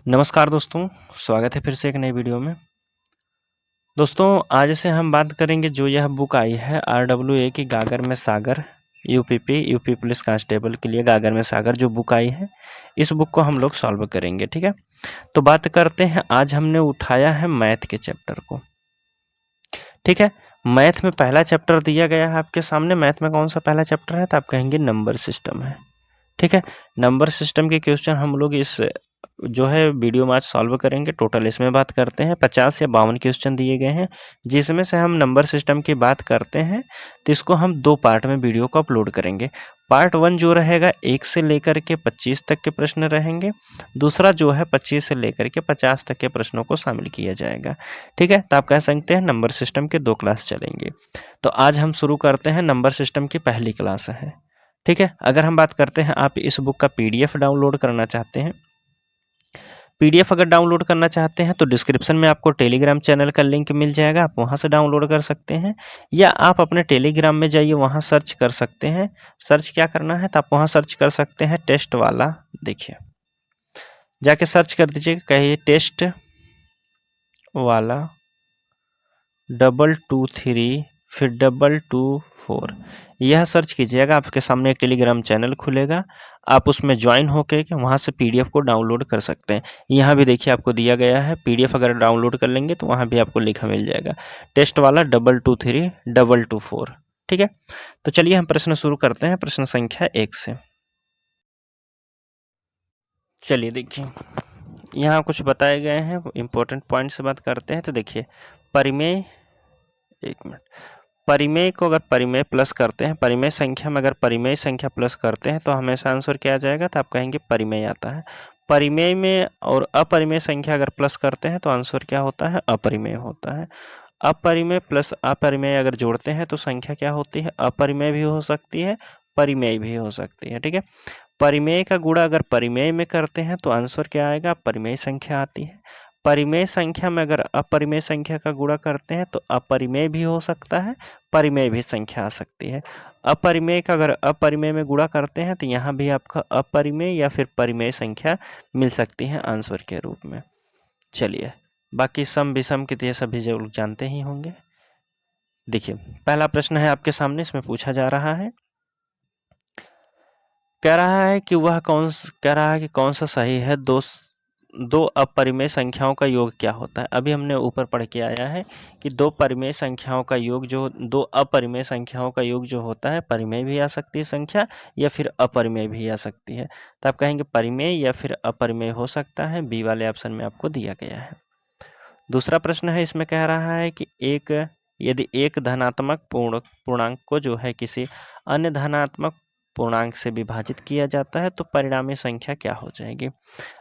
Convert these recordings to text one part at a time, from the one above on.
नमस्कार दोस्तों, स्वागत है फिर से एक नई वीडियो में। दोस्तों आज से हम बात करेंगे जो यह बुक आई है RWA की गागर में सागर यूपी पुलिस कांस्टेबल के लिए गागर में सागर जो बुक आई है, इस बुक को हम लोग सॉल्व करेंगे। ठीक है, तो बात करते हैं। आज हमने उठाया है मैथ के चैप्टर को। ठीक है, मैथ में पहला चैप्टर दिया गया है आपके सामने। मैथ में कौन सा पहला चैप्टर है? तो आप कहेंगे नंबर सिस्टम है। ठीक है, नंबर सिस्टम के क्वेश्चन हम लोग इस जो है वीडियो में आज सॉल्व करेंगे। टोटल इसमें बात करते हैं 50 या 52 क्वेश्चन दिए गए हैं, जिसमें से हम नंबर सिस्टम की बात करते हैं तो इसको हम दो पार्ट में वीडियो को अपलोड करेंगे। पार्ट 1 जो रहेगा 1 से लेकर के 25 तक के प्रश्न रहेंगे, दूसरा जो है 25 से लेकर के 50 तक के प्रश्नों को शामिल किया जाएगा। ठीक है, तो आप कह सकते हैं नंबर सिस्टम के 2 क्लास चलेंगे। तो आज हम शुरू करते हैं, नंबर सिस्टम की पहली क्लास है। ठीक है, अगर हम बात करते हैं, आप इस बुक का PDF डाउनलोड करना चाहते हैं। PDF अगर डाउनलोड करना चाहते हैं तो डिस्क्रिप्शन में आपको टेलीग्राम चैनल का लिंक मिल जाएगा, आप वहां से डाउनलोड कर सकते हैं, या आप अपने टेलीग्राम में जाइए, वहां सर्च कर सकते हैं। सर्च क्या करना है तो आप वहां सर्च कर सकते हैं टेस्ट वाला। देखिए, जाके सर्च कर दीजिएगा, कहिए टेस्ट वाला 223 फिर 224, यह सर्च कीजिएगा। आपके सामने एक टेलीग्राम चैनल खुलेगा, आप उसमें ज्वाइन होकर के वहाँ से PDF को डाउनलोड कर सकते हैं। यहाँ भी देखिए आपको दिया गया है PDF, अगर डाउनलोड कर लेंगे तो वहाँ भी आपको लिखा मिल जाएगा टेस्ट वाला 223 224। ठीक है, तो चलिए हम प्रश्न शुरू करते हैं, प्रश्न संख्या 1 से। चलिए देखिए, यहाँ कुछ बताए गए हैं, इंपॉर्टेंट पॉइंट से बात करते हैं। तो देखिए, परिमेय, एक मिनट, परिमेय को अगर परिमेय प्लस करते हैं, परिमेय संख्या में अगर परिमेय संख्या प्लस करते हैं तो हमेशा आंसर क्या आ जाएगा? तो आप कहेंगे परिमेय आता है। परिमेय में और अपरिमेय संख्या अगर प्लस करते हैं तो आंसर क्या होता है? अपरिमेय होता है। अपरिमेय प्लस अपरिमेय अगर जोड़ते हैं तो संख्या क्या होती है? अपरिमेय भी हो सकती है, परिमेय भी हो सकती है। ठीक है, परिमेय का गुणा अगर परिमेय में करते हैं तो आंसर क्या आएगा? परिमेय संख्या आती है। परिमेय संख्या में अगर अपरिमेय संख्या का गुणा करते हैं तो अपरिमेय भी हो सकता है, परिमेय भी संख्या आ सकती है। अपरिमेय का अगर अपरिमेय में गुणा करते हैं तो यहाँ भी आपका अपरिमेय या फिर परिमेय संख्या मिल सकती है आंसर के रूप में। चलिए, बाकी सम विषम के तो सभी जरूर जानते ही होंगे। देखिए, पहला प्रश्न है आपके सामने, इसमें पूछा जा रहा है, कह रहा है कि कौन सा सही है? दो अपरिमेय संख्याओं का योग क्या होता है? अभी हमने ऊपर पढ़ के आया है कि दो परिमेय संख्याओं का योग दो अपरिमेय संख्याओं का योग जो होता है, परिमेय भी आ सकती है संख्या या फिर अपरिमेय भी आ सकती है। तो आप कहेंगे परिमेय या फिर अपरिमेय हो सकता है, बी वाले ऑप्शन में आपको दिया गया है। दूसरा प्रश्न है, इसमें कह रहा है कि यदि एक धनात्मक पूर्णांक को जो है किसी अन्य धनात्मक पूर्णांक से विभाजित किया जाता है तो परिणामी संख्या क्या हो जाएगी?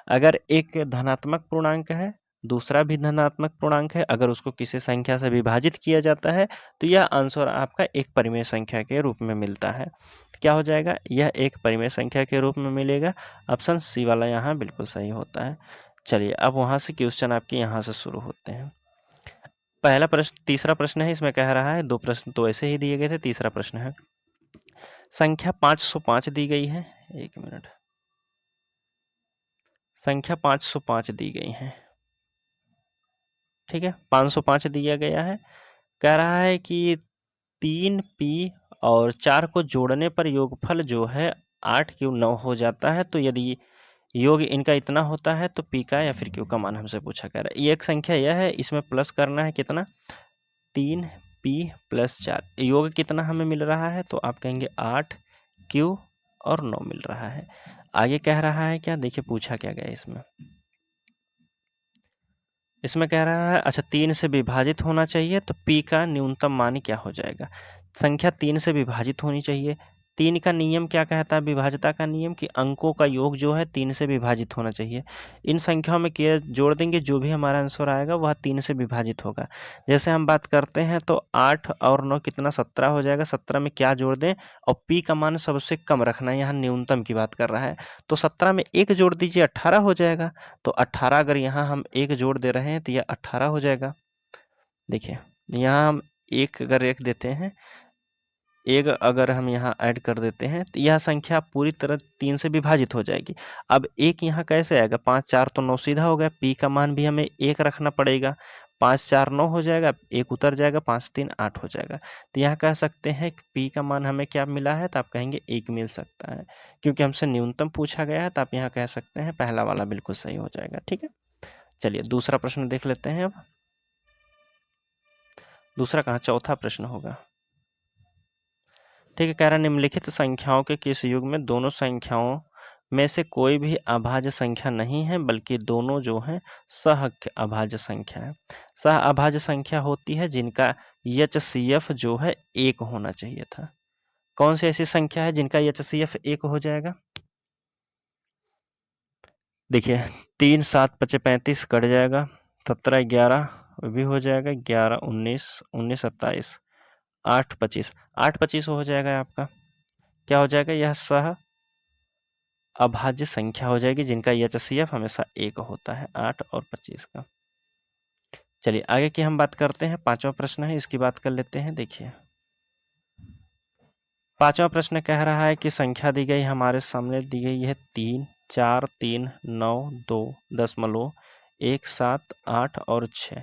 अगर एक धनात्मक पूर्णांक है, दूसरा भी धनात्मक पूर्णांक है, अगर उसको किसी संख्या से विभाजित किया जाता है तो यह आंसर आपका एक परिमेय संख्या के रूप में मिलता है। क्या हो जाएगा? यह एक परिमेय संख्या के रूप में मिलेगा। ऑप्शन सी वाला यहाँ बिल्कुल सही होता है। चलिए, अब वहाँ से क्वेश्चन आपके यहाँ से शुरू होते हैं। पहला प्रश्न, तीसरा प्रश्न है, इसमें कह रहा है, दो प्रश्न तो ऐसे ही दिए गए थे, तीसरा प्रश्न है, संख्या 505 दी गई है। एक मिनट, संख्या 505 दी गई है। ठीक है, 505 दिया गया है। कह रहा है कि 3p और 4 को जोड़ने पर योगफल जो है 8 क्यों 9 हो जाता है। तो यदि योग इनका इतना होता है तो p का या फिर q का मान हमसे पूछा कर रहा है। ये एक संख्या यह है, इसमें प्लस करना है कितना? 3p + 4, योग कितना हमें मिल रहा है? तो आप कहेंगे 8, q और 9 मिल रहा है। आगे कह रहा है क्या? देखिए पूछा क्या गया इसमें कह रहा है, अच्छा 3 से विभाजित होना चाहिए तो p का न्यूनतम मान क्या हो जाएगा? संख्या 3 से विभाजित होनी चाहिए। 3 का नियम क्या कहता है? विभाज्यता का नियम कि अंकों का योग जो है 3 से विभाजित होना चाहिए। इन संख्याओं में क्या जोड़ देंगे, जो भी हमारा आंसर आएगा वह 3 से विभाजित होगा। जैसे हम बात करते हैं तो 8 और 9 कितना? 17 हो जाएगा। 17 में क्या जोड़ दें? और p का मान सबसे कम रखना है, यहाँ न्यूनतम की बात कर रहा है। तो 17 में 1 जोड़ दीजिए, 18 हो जाएगा। तो 18 अगर यहाँ हम 1 जोड़ दे रहे हैं तो यह 18 हो जाएगा। देखिए, यहाँ हम 1 अगर 1 देते हैं, 1 अगर हम यहाँ ऐड कर देते हैं तो यह संख्या पूरी तरह 3 से विभाजित हो जाएगी। अब 1 यहाँ कैसे आएगा, 5 4 तो 9 सीधा हो गया, पी का मान भी हमें 1 रखना पड़ेगा। 5 4 9 हो जाएगा, 1 उतर जाएगा, 5 3 8 हो जाएगा। तो यहाँ कह सकते हैं कि पी का मान हमें क्या मिला है, तो आप कहेंगे 1 मिल सकता है, क्योंकि हमसे न्यूनतम पूछा गया है। तो आप यहाँ कह सकते हैं पहला वाला बिल्कुल सही हो जाएगा। ठीक है, चलिए दूसरा प्रश्न देख लेते हैं। अब दूसरा कहाँ, चौथा प्रश्न होगा। ठीक है, कह रहा निम्नलिखित संख्याओं के किस युग में दोनों संख्याओं में से कोई भी अभाज्य संख्या नहीं है, बल्कि दोनों जो हैं सह अभाज्य संख्या है। सह अभाज्य संख्या होती है जिनका HCF जो है 1 होना चाहिए था। कौन सी ऐसी संख्या है जिनका HCF 1 हो जाएगा? देखिए 3 7 5 35 कट जाएगा, 17 11 भी हो जाएगा, 11 19 19 27 8 25 8 25 हो जाएगा आपका। क्या हो जाएगा, यह सह अभाज्य संख्या हो जाएगी जिनका HCF हमेशा 1 होता है, 8 और 25 का। चलिए आगे की हम बात करते हैं। पांचवा प्रश्न है, इसकी बात कर लेते हैं। देखिए पांचवा प्रश्न कह रहा है कि संख्या दी गई हमारे सामने दी गई है 3 4 3 9 2 दशमलव 1 7 8 और 6।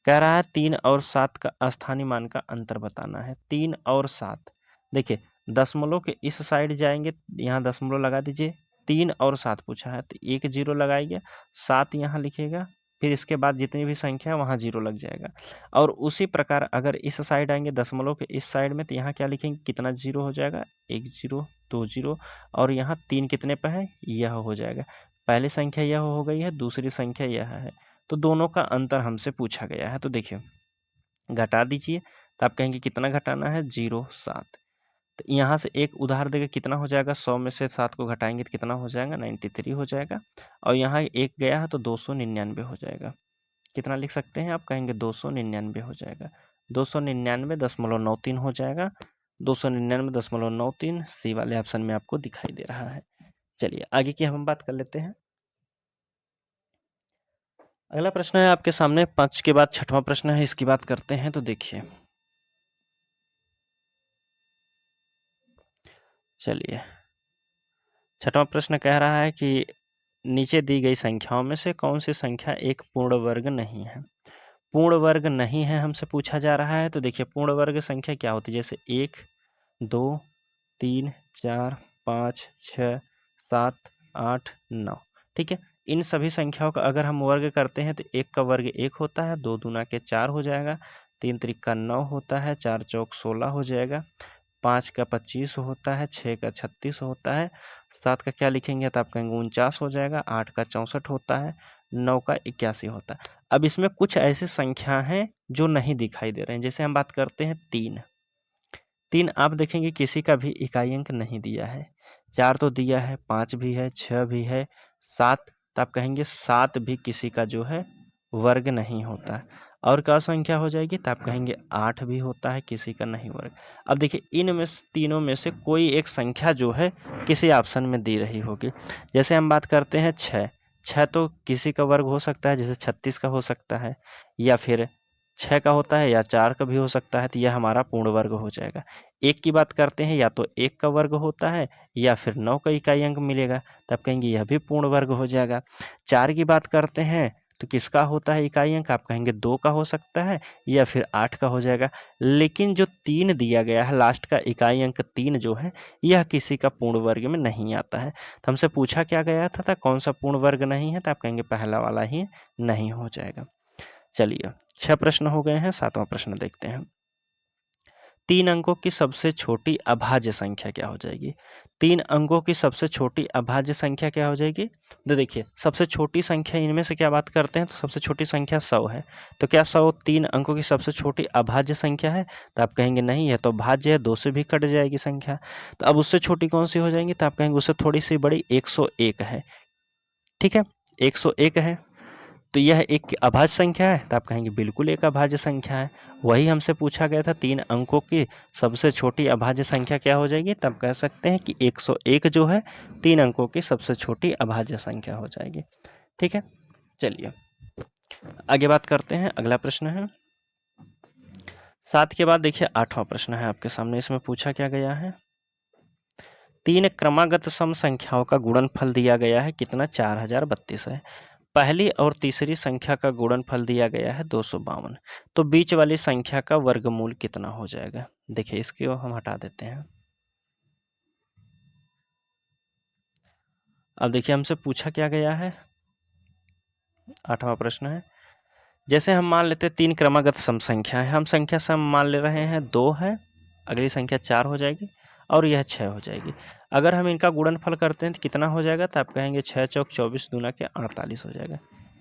कह रहा है 3 और 7 का स्थानीय मान का अंतर बताना है। 3 और 7, देखिए दशमलव के इस साइड जाएंगे, यहाँ दशमलव लगा दीजिए। 3 और 7 पूछा है तो 1 0 लगाइए, 7 यहाँ लिखिएगा, फिर इसके बाद जितनी भी संख्या है वहाँ 0 लग जाएगा। और उसी प्रकार अगर इस साइड आएंगे दशमलव के इस साइड में, तो यहाँ क्या लिखेंगे, कितना 0 हो जाएगा, 1 0 2 0, और यहाँ 3 कितने पर है, यह हो जाएगा। पहली संख्या यह हो गई है, दूसरी संख्या यह है, तो दोनों का अंतर हमसे पूछा गया है। तो देखिए घटा दीजिए, तो आप कहेंगे कितना घटाना है, 0 7। तो यहाँ से एक उधार देकर कितना हो जाएगा, 100 में से 7 को घटाएंगे तो कितना हो जाएगा, 93 हो जाएगा। और यहाँ 1 गया है तो 299 हो जाएगा। कितना लिख सकते हैं, आप कहेंगे 299 हो जाएगा। 299.93 हो जाएगा। 299.93 सी वाले ऑप्शन में आपको दिखाई दे रहा है। चलिए आगे की हम बात कर लेते हैं। अगला प्रश्न है आपके सामने, 5 के बाद छठवां प्रश्न है, इसकी बात करते हैं। तो देखिए चलिए छठवां प्रश्न कह रहा है कि नीचे दी गई संख्याओं में से कौन सी संख्या एक पूर्ण वर्ग नहीं है। पूर्ण वर्ग नहीं है हमसे पूछा जा रहा है। तो देखिए पूर्ण वर्ग संख्या क्या होती है, जैसे 1 2 3 4 5 6 7 8 9। ठीक है, इन सभी संख्याओं का अगर हम वर्ग करते हैं तो 1 का वर्ग 1 होता है, 2 दूना के 4 हो जाएगा, 3 त्रिक 9 होता है, 4 चौक 16 हो जाएगा, 5 का 25 होता है, 6 का 36 होता है, 7 का क्या लिखेंगे तो आप कहेंगे 49 हो जाएगा, 8 का 64 होता है, 9 का 81 होता है। अब इसमें कुछ ऐसी संख्या हैं जो नहीं दिखाई दे रहे हैं। जैसे हम बात करते हैं 3 आप देखेंगे किसी का भी इकाई अंक नहीं दिया है। 4 तो दिया है, 5 भी है, 6 भी है, 7 तो आप कहेंगे 7 भी किसी का जो है वर्ग नहीं होता है। और क्या संख्या हो जाएगी तो आप कहेंगे 8 भी होता है, किसी का नहीं वर्ग। अब देखिए इनमें तीनों में से कोई एक संख्या जो है किसी ऑप्शन में दी रही होगी। जैसे हम बात करते हैं 6 तो किसी का वर्ग हो सकता है, जैसे 36 का हो सकता है, या फिर 6 का होता है, या 4 का भी हो सकता है, तो यह हमारा पूर्ण वर्ग हो जाएगा। 1 की बात करते हैं, या तो 1 का वर्ग होता है या फिर 9 का इकाई अंक मिलेगा, तब कहेंगे यह भी पूर्ण वर्ग हो जाएगा। 4 की बात करते हैं तो किसका होता है इकाई अंक, आप कहेंगे 2 का हो सकता है या फिर 8 का हो जाएगा। लेकिन जो 3 दिया गया है लास्ट का इकाई अंक 3 जो है, यह किसी का पूर्ण वर्ग में नहीं आता है। तो हमसे पूछा क्या गया था कौन सा पूर्ण वर्ग नहीं है, तो आप कहेंगे पहला वाला ही नहीं हो जाएगा। चलिए 6 प्रश्न हो गए हैं, 7वां प्रश्न देखते हैं। 3 अंकों की सबसे छोटी अभाज्य संख्या क्या हो जाएगी। 3 अंकों की सबसे छोटी अभाज्य संख्या क्या हो जाएगी। तो देखिए सबसे छोटी संख्या इनमें से क्या बात करते हैं, तो सबसे छोटी संख्या 100 है। तो क्या 100 3 अंकों की सबसे छोटी अभाज्य संख्या है, तो आप कहेंगे नहीं, है तो भाज्य है, 2 से भी कट जाएगी संख्या। तो अब उससे छोटी कौन सी हो जाएंगी, तो आप कहेंगे उससे थोड़ी सी बड़ी 101 है। ठीक है, 101 है, तो यह एक अभाज्य संख्या है, तो आप कहेंगे बिल्कुल एक अभाज्य संख्या है। वही हमसे पूछा गया था 3 अंकों की सबसे छोटी अभाज्य संख्या क्या हो जाएगी, तब कह सकते हैं कि 101 जो है 3 अंकों की सबसे छोटी अभाज्य संख्या हो जाएगी। ठीक है, चलिए आगे बात करते हैं। अगला प्रश्न है 7 के बाद देखिए 8वां प्रश्न है आपके सामने। इसमें पूछा क्या गया है, 3 क्रमागत सम संख्याओं का गुणनफल दिया गया है कितना, 4032 है। पहली और तीसरी संख्या का गुणनफल दिया गया है 252। तो बीच वाली संख्या का वर्गमूल कितना हो जाएगा। देखिए इसको हम हटा देते हैं। अब देखिए हमसे पूछा क्या गया है, 8वां प्रश्न है, जैसे हम मान लेते हैं 3 क्रमागत सम संख्या है, हम संख्या सम मान ले रहे हैं 2 है, अगली संख्या 4 हो जाएगी और यह 6 हो जाएगी। अगर हम इनका गुणनफल करते हैं तो कितना हो जाएगा, तो आप कहेंगे 6 चौक 24 दूना के 48 हो जाएगा।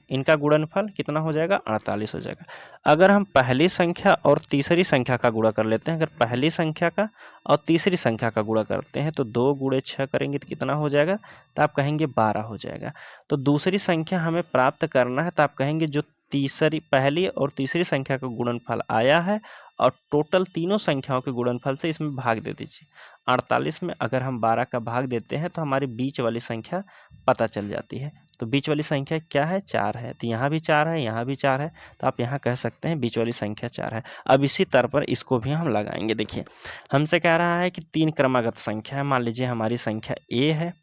इनका गुणनफल कितना हो जाएगा, 48 हो जाएगा। अगर हम पहली संख्या और तीसरी संख्या का गुणा कर लेते हैं, अगर पहली संख्या का और तीसरी संख्या का गुणा करते हैं तो 2 गुणे 6 करेंगे तो कितना हो जाएगा, तो आप कहेंगे 12 हो जाएगा। तो दूसरी संख्या हमें प्राप्त करना है, तो आप कहेंगे जो तीसरी पहली और तीसरी संख्या का गुणनफल आया है और टोटल तीनों संख्याओं के गुणनफल से इसमें भाग दे दीजिए। 48 में अगर हम 12 का भाग देते हैं तो हमारी बीच वाली संख्या पता चल जाती है। तो बीच वाली संख्या क्या है, 4 है। तो यहाँ भी 4 है, यहाँ भी 4 है, तो आप यहाँ कह सकते हैं बीच वाली संख्या 4 है। अब इसी तरह पर इसको भी हम लगाएंगे। देखिए हमसे कह रहा है कि 3 क्रमागत संख्या है, मान लीजिए हमारी संख्या a है,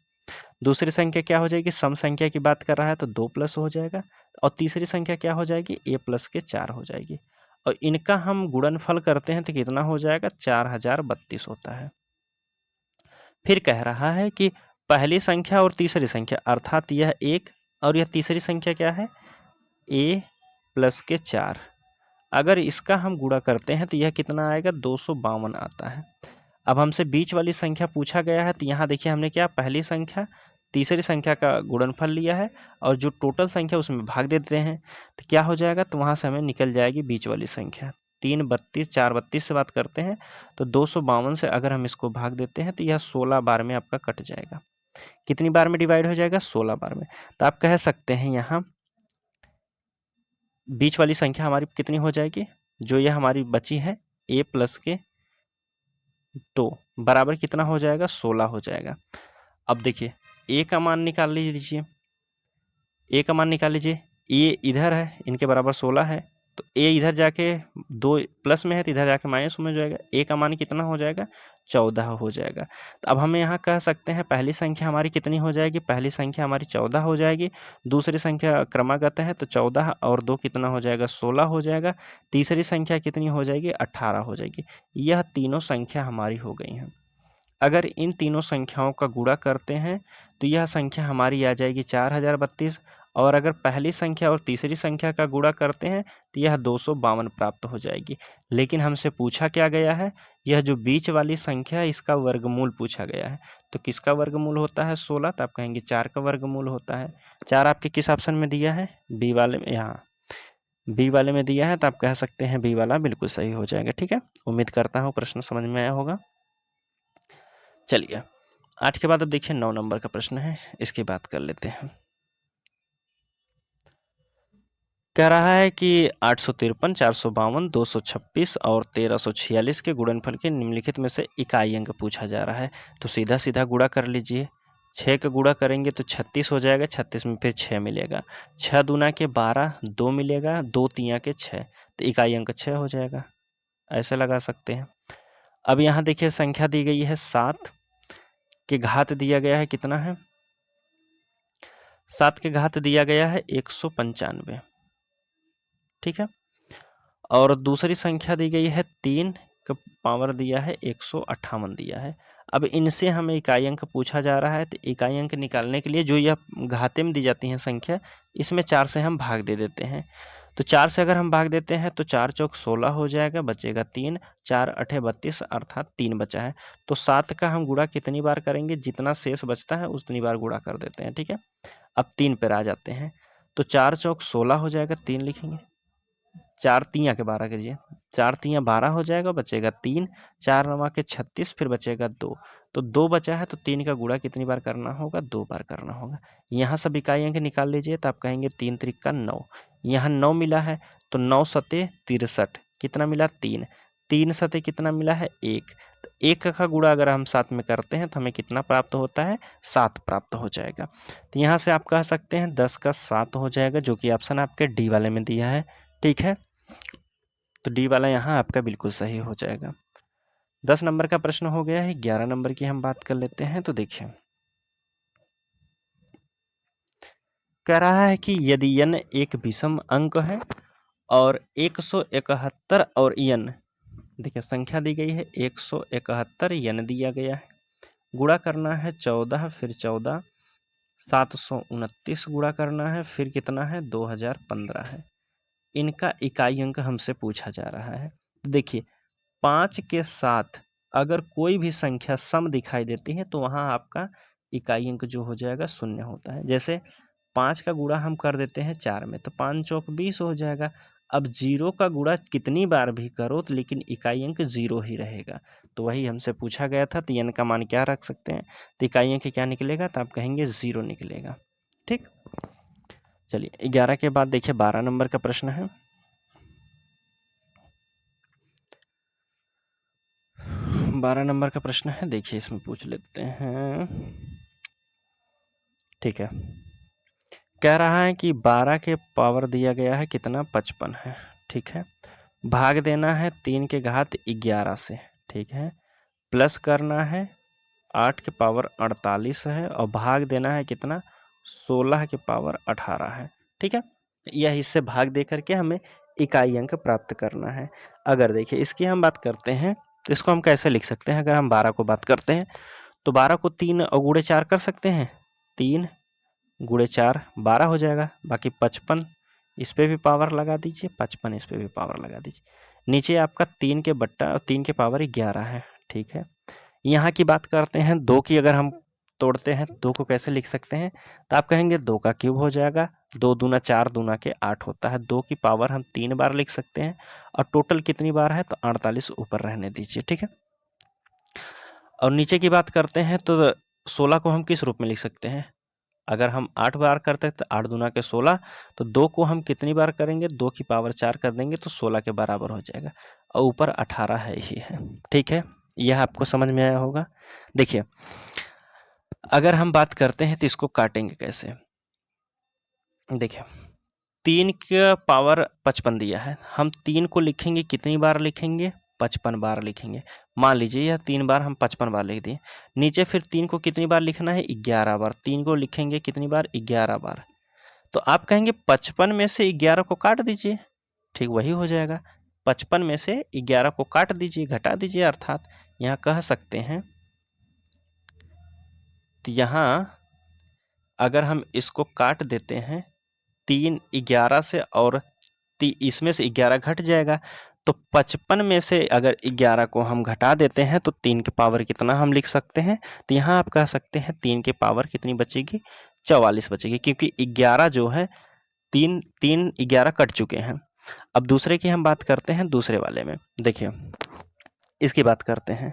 दूसरी संख्या क्या हो जाएगी, सम संख्या की बात कर रहा है तो 2 प्लस हो जाएगा, और तीसरी संख्या क्या हो जाएगी, a प्लस के 4 हो जाएगी, और इनका हम गुणनफल करते हैं तो कितना हो जाएगा, 4032 होता है। फिर कह रहा है कि पहली संख्या और तीसरी संख्या अर्थात यह 1 और यह तीसरी संख्या क्या है, a प्लस के 4, अगर इसका हम गुणा करते हैं तो यह कितना आएगा, 252 आता है। अब हमसे बीच वाली संख्या पूछा गया है, तो यहाँ देखिए हमने क्या, पहली संख्या तीसरी संख्या का गुणनफल लिया है और जो टोटल संख्या उसमें भाग देते हैं तो क्या हो जाएगा, तो वहाँ से हमें निकल जाएगी बीच वाली संख्या। 3 32 4 32 से बात करते हैं तो 252 से अगर हम इसको भाग देते हैं तो यह 16 बार में आपका कट जाएगा। कितनी बार में डिवाइड हो जाएगा, 16 बार में। तो आप कह सकते हैं यहाँ बीच वाली संख्या हमारी कितनी हो जाएगी, जो यह हमारी बची है a प्लस के 2 बराबर कितना हो जाएगा, 16 हो जाएगा। अब देखिए a का मान निकाल लीजिए, a का मान निकाल लीजिए, a इधर है, इनके बराबर 16 है, तो a इधर जाके 2 प्लस में है तो इधर जाके माइनस में हो जाएगा, a का मान कितना हो जाएगा, 14 हो जाएगा। तो अब हमें यहाँ कह सकते हैं पहली संख्या हमारी कितनी हो जाएगी, पहली संख्या हमारी 14 हो जाएगी, दूसरी संख्या क्रमागत है तो 14 और 2 कितना हो जाएगा, 16 हो जाएगा, तीसरी संख्या कितनी हो जाएगी, 18 हो जाएगी। यह तीनों संख्या हमारी हो गई हैं। अगर इन तीनों संख्याओं का गुणा करते हैं तो यह संख्या हमारी आ जाएगी 4032, और अगर पहली संख्या और तीसरी संख्या का गुणा करते हैं तो यह 252 प्राप्त हो जाएगी। लेकिन हमसे पूछा क्या गया है, यह जो बीच वाली संख्या है इसका वर्गमूल पूछा गया है। तो किसका वर्गमूल होता है, 16, तो आप कहेंगे 4 का वर्गमूल होता है। 4 आपके किस ऑप्शन में दिया है, बी वाले में, यहाँ बी वाले में दिया है, तो आप कह सकते हैं बी वाला बिल्कुल सही हो जाएगा। ठीक है, उम्मीद करता हूँ प्रश्न समझ में आया होगा। चलिए 8 के बाद अब देखिए 9 नंबर का प्रश्न है, इसकी बात कर लेते हैं। कह रहा है कि 853, 452, 226 और 1346 के गुणनफल के निम्नलिखित में से इकाई अंक पूछा जा रहा है। तो सीधा सीधा गुणा कर लीजिए, 6 का गुणा करेंगे तो 36 हो जाएगा, 36 में फिर 6 मिलेगा, 6 दूना के 12, 2 मिलेगा, 2 तिया के 6, तो इकाई अंक 6 हो जाएगा। ऐसे लगा सकते हैं। अब यहाँ देखिए संख्या दी गई है 7 के घात दिया गया है कितना है, 7 के घात दिया गया है 195। ठीक है, और दूसरी संख्या दी गई है 3 का पावर दिया है 158 दिया है। अब इनसे हमें इकाई अंक पूछा जा रहा है, तो इकाई अंक निकालने के लिए जो यह घाते में दी जाती हैं संख्या, इसमें 4 से हम भाग दे देते हैं। तो 4 से अगर हम भाग देते हैं तो 4 चौक 16 हो जाएगा, बचेगा 3, 4 8 32 अर्थात 3 बचा है। तो 7 का हम गुणा कितनी बार करेंगे, जितना शेष बचता है उतनी बार गुणा कर देते हैं। ठीक है, अब 3 पर आ जाते हैं, तो 4 चौक 16 हो जाएगा, 3 लिखेंगे, 4 तिया के 12 करिए, 4 तिया 12 हो जाएगा, बचेगा 3, 4 9 के 36, फिर बचेगा 2, तो 2 बचा है, तो 3 का गुणा कितनी बार करना होगा, 2 बार करना होगा। यहाँ सब इकाई अंक निकाल लीजिए, तो आप कहेंगे 3 त्रिक 9, यहाँ 9 मिला है, तो 9 सते 63, कितना मिला 3, 3 सते कितना मिला है 1, तो 1 का गुणा अगर हम 7 में करते हैं तो हमें कितना प्राप्त होता है, 7 प्राप्त हो जाएगा। तो यहाँ से आप कह सकते हैं 10 का 7 हो जाएगा, जो कि ऑप्शन आपके डी वाले में दिया है। ठीक है, तो डी वाला यहाँ आपका बिल्कुल सही हो जाएगा। 10 नंबर का प्रश्न हो गया है। 11 नंबर की हम बात कर लेते हैं। तो देखिए, कह रहा है कि यदि n एक विषम अंक है और 171 और n, देखिए संख्या दी गई है 171 n दिया गया है, गुणा करना है 14, फिर 14 729 गुणा करना है, फिर कितना है 2015 है। इनका इकाई अंक हमसे पूछा जा रहा है। देखिए 5 के साथ अगर कोई भी संख्या सम दिखाई देती है तो वहाँ आपका इकाई अंक जो हो जाएगा 0 होता है। जैसे 5 का गुणा हम कर देते हैं 4 में, तो 5 चौक 20 हो जाएगा। अब 0 का गुणा कितनी बार भी करो तो लेकिन इकाई अंक 0 ही रहेगा। तो वही हमसे पूछा गया था। तो n का मान क्या रख सकते हैं, तो इकाई अंक क्या निकलेगा, तो आप कहेंगे 0 निकलेगा। ठीक, चलिए 11 के बाद देखिए 12 नंबर का प्रश्न है। 12 नंबर का प्रश्न है, देखिए इसमें पूछ लेते हैं। ठीक है, कह रहा है कि 12 के पावर दिया गया है कितना, 55 है। ठीक है, भाग देना है 3 के घात 11 से। ठीक है, प्लस करना है 8 के पावर 48 है, और भाग देना है कितना, 16 के पावर 18 है। ठीक है, यह इससे भाग दे करके हमें इकाई अंक प्राप्त करना है। अगर देखिए इसकी हम बात करते हैं तो इसको हम कैसे लिख सकते हैं। अगर हम 12 को बात करते हैं तो 12 को 3 और गुणे 4 कर सकते हैं। 3 गुणे 4 12 हो जाएगा। बाकी 55 इस पर भी पावर लगा दीजिए, 55 इस पर भी पावर लगा दीजिए। नीचे आपका 3 के बट्टा और 3 के पावर 11 है। ठीक है, यहाँ की बात करते हैं 2 की। अगर हम तोड़ते हैं 2 को कैसे लिख सकते हैं, तो आप कहेंगे 2 का क्यूब हो जाएगा। 2 दूना 4, दूना के 8 होता है। 2 की पावर हम 3 बार लिख सकते हैं, और टोटल कितनी बार है, तो 48 ऊपर रहने दीजिए। ठीक है, और नीचे की बात करते हैं तो 16 को हम किस रूप में लिख सकते हैं। अगर हम 8 बार करते हैं तो 8 दूना के 16, तो 2 को हम कितनी बार करेंगे, 2 की पावर 4 कर देंगे तो 16 के बराबर हो जाएगा, और ऊपर 18 है ही है। ठीक है, यह आपको समझ में आया होगा। देखिए अगर हम बात करते हैं तो इसको काटेंगे कैसे। देखिए 3 का पावर 55 दिया है, हम 3 को लिखेंगे कितनी बार लिखेंगे, 55 बार लिखेंगे। मान लीजिए यह 3 बार हम 55 बार लिख दिए। नीचे फिर 3 को कितनी बार लिखना है, 11 बार। 3 को लिखेंगे कितनी बार, 11 बार। तो आप कहेंगे 55 में से 11 को काट दीजिए। ठीक, वही हो जाएगा। 55 में से 11 को काट दीजिए, घटा दीजिए। अर्थात यहाँ कह सकते हैं, तो यहाँ अगर हम इसको काट देते हैं 3 11 से, और इसमें से 11 घट जाएगा, तो 55 में से अगर 11 को हम घटा देते हैं तो 3 के पावर कितना हम लिख सकते हैं। तो यहाँ आप कह सकते हैं 3 के पावर कितनी बचेगी, 44 बचेगी, क्योंकि 11 जो है 3 3 11 कट चुके हैं। अब दूसरे की हम बात करते हैं, दूसरे वाले में देखिए इसकी बात करते हैं।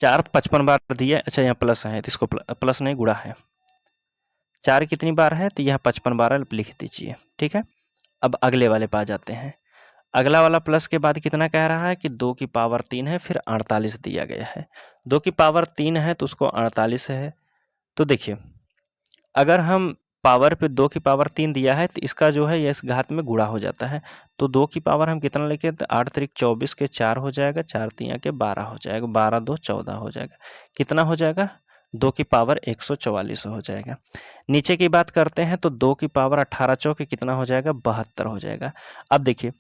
4 55 बार दिया, अच्छा यहाँ प्लस है तो इसको प्लस नहीं गुणा है। 4 कितनी बार है, तो यह 55 बार लिख दीजिए। ठीक है, अब अगले वाले पे आ जाते हैं। अगला वाला प्लस के बाद कितना कह रहा है कि 2 की पावर 3 है, फिर 48 दिया गया है। 2 की पावर 3 है तो उसको 48 है। तो देखिए अगर हम पावर पे 2 की पावर 3 दिया है तो इसका जो है ये इस घात में गुणा हो जाता है। तो 2 की पावर हम कितना लिखे, तो 8 त्रिक 24 के 4 हो जाएगा, 4 तिया के 12 हो जाएगा, 12 2 14 हो जाएगा। कितना हो जाएगा, 2 की पावर 144 हो जाएगा। नीचे की बात करते हैं तो 2 की पावर 18 चौके कितना हो जाएगा, 72 हो जाएगा। अब देखिए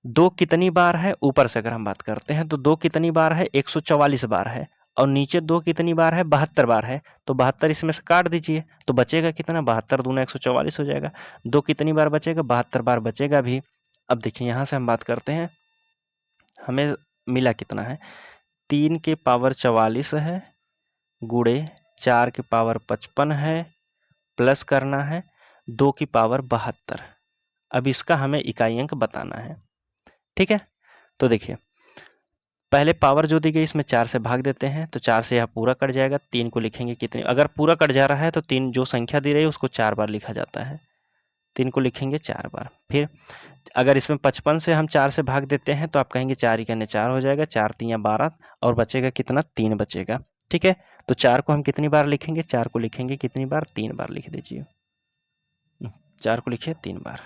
2 कितनी बार है, ऊपर से अगर हम बात करते हैं तो 2 कितनी बार है, 144 बार है, और नीचे 2 कितनी बार है, 72 बार है। तो 72 इसमें से काट दीजिए तो बचेगा कितना, 72 दूना 144 हो जाएगा। 2 कितनी बार बचेगा, 72 बार बचेगा भी। अब देखिए यहाँ से हम बात करते हैं, हमें मिला कितना है, 3 के पावर 44 है, गुणे 4 की पावर 55 है, प्लस करना है 2 की पावर 72। अब इसका हमें इकाई अंक बताना है। ठीक है, तो देखिए पहले पावर जो दी गई इसमें 4 से भाग देते हैं, तो 4 से यह पूरा कट जाएगा। 3 को लिखेंगे कितने, अगर पूरा कट जा रहा है तो 3 जो संख्या दी रही है उसको 4 बार लिखा जाता है। 3 को लिखेंगे 4 बार। फिर अगर इसमें 55 से हम 4 से भाग देते हैं तो आप कहेंगे 4 इकाने 4 हो जाएगा, 4 तिया 12, और बचेगा कितना, 3 बचेगा। ठीक है, तो 4 को हम कितनी बार लिखेंगे, 4 को लिखेंगे कितनी बार, 3 बार लिख दीजिए। 4 को लिखिए 3 बार।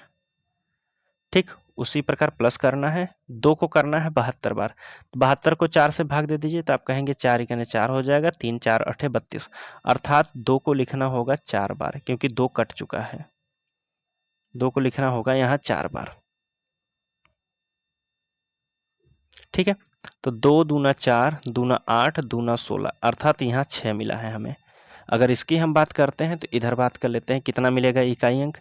ठीक, उसी प्रकार प्लस करना है, 2 को करना है 72 बार। 72 को 4 से भाग दे दीजिए तो आप कहेंगे 4 एकने 4 हो जाएगा, 3 4 8 32, अर्थात 2 को लिखना होगा 4 बार, क्योंकि 2 कट चुका है। 2 को लिखना होगा यहाँ 4 बार। ठीक है, तो 2 दूना 4, दूना 8, दूना 16, अर्थात यहाँ 6 मिला है हमें। अगर इसकी हम बात करते हैं तो इधर बात कर लेते हैं, कितना मिलेगा इकाई अंक।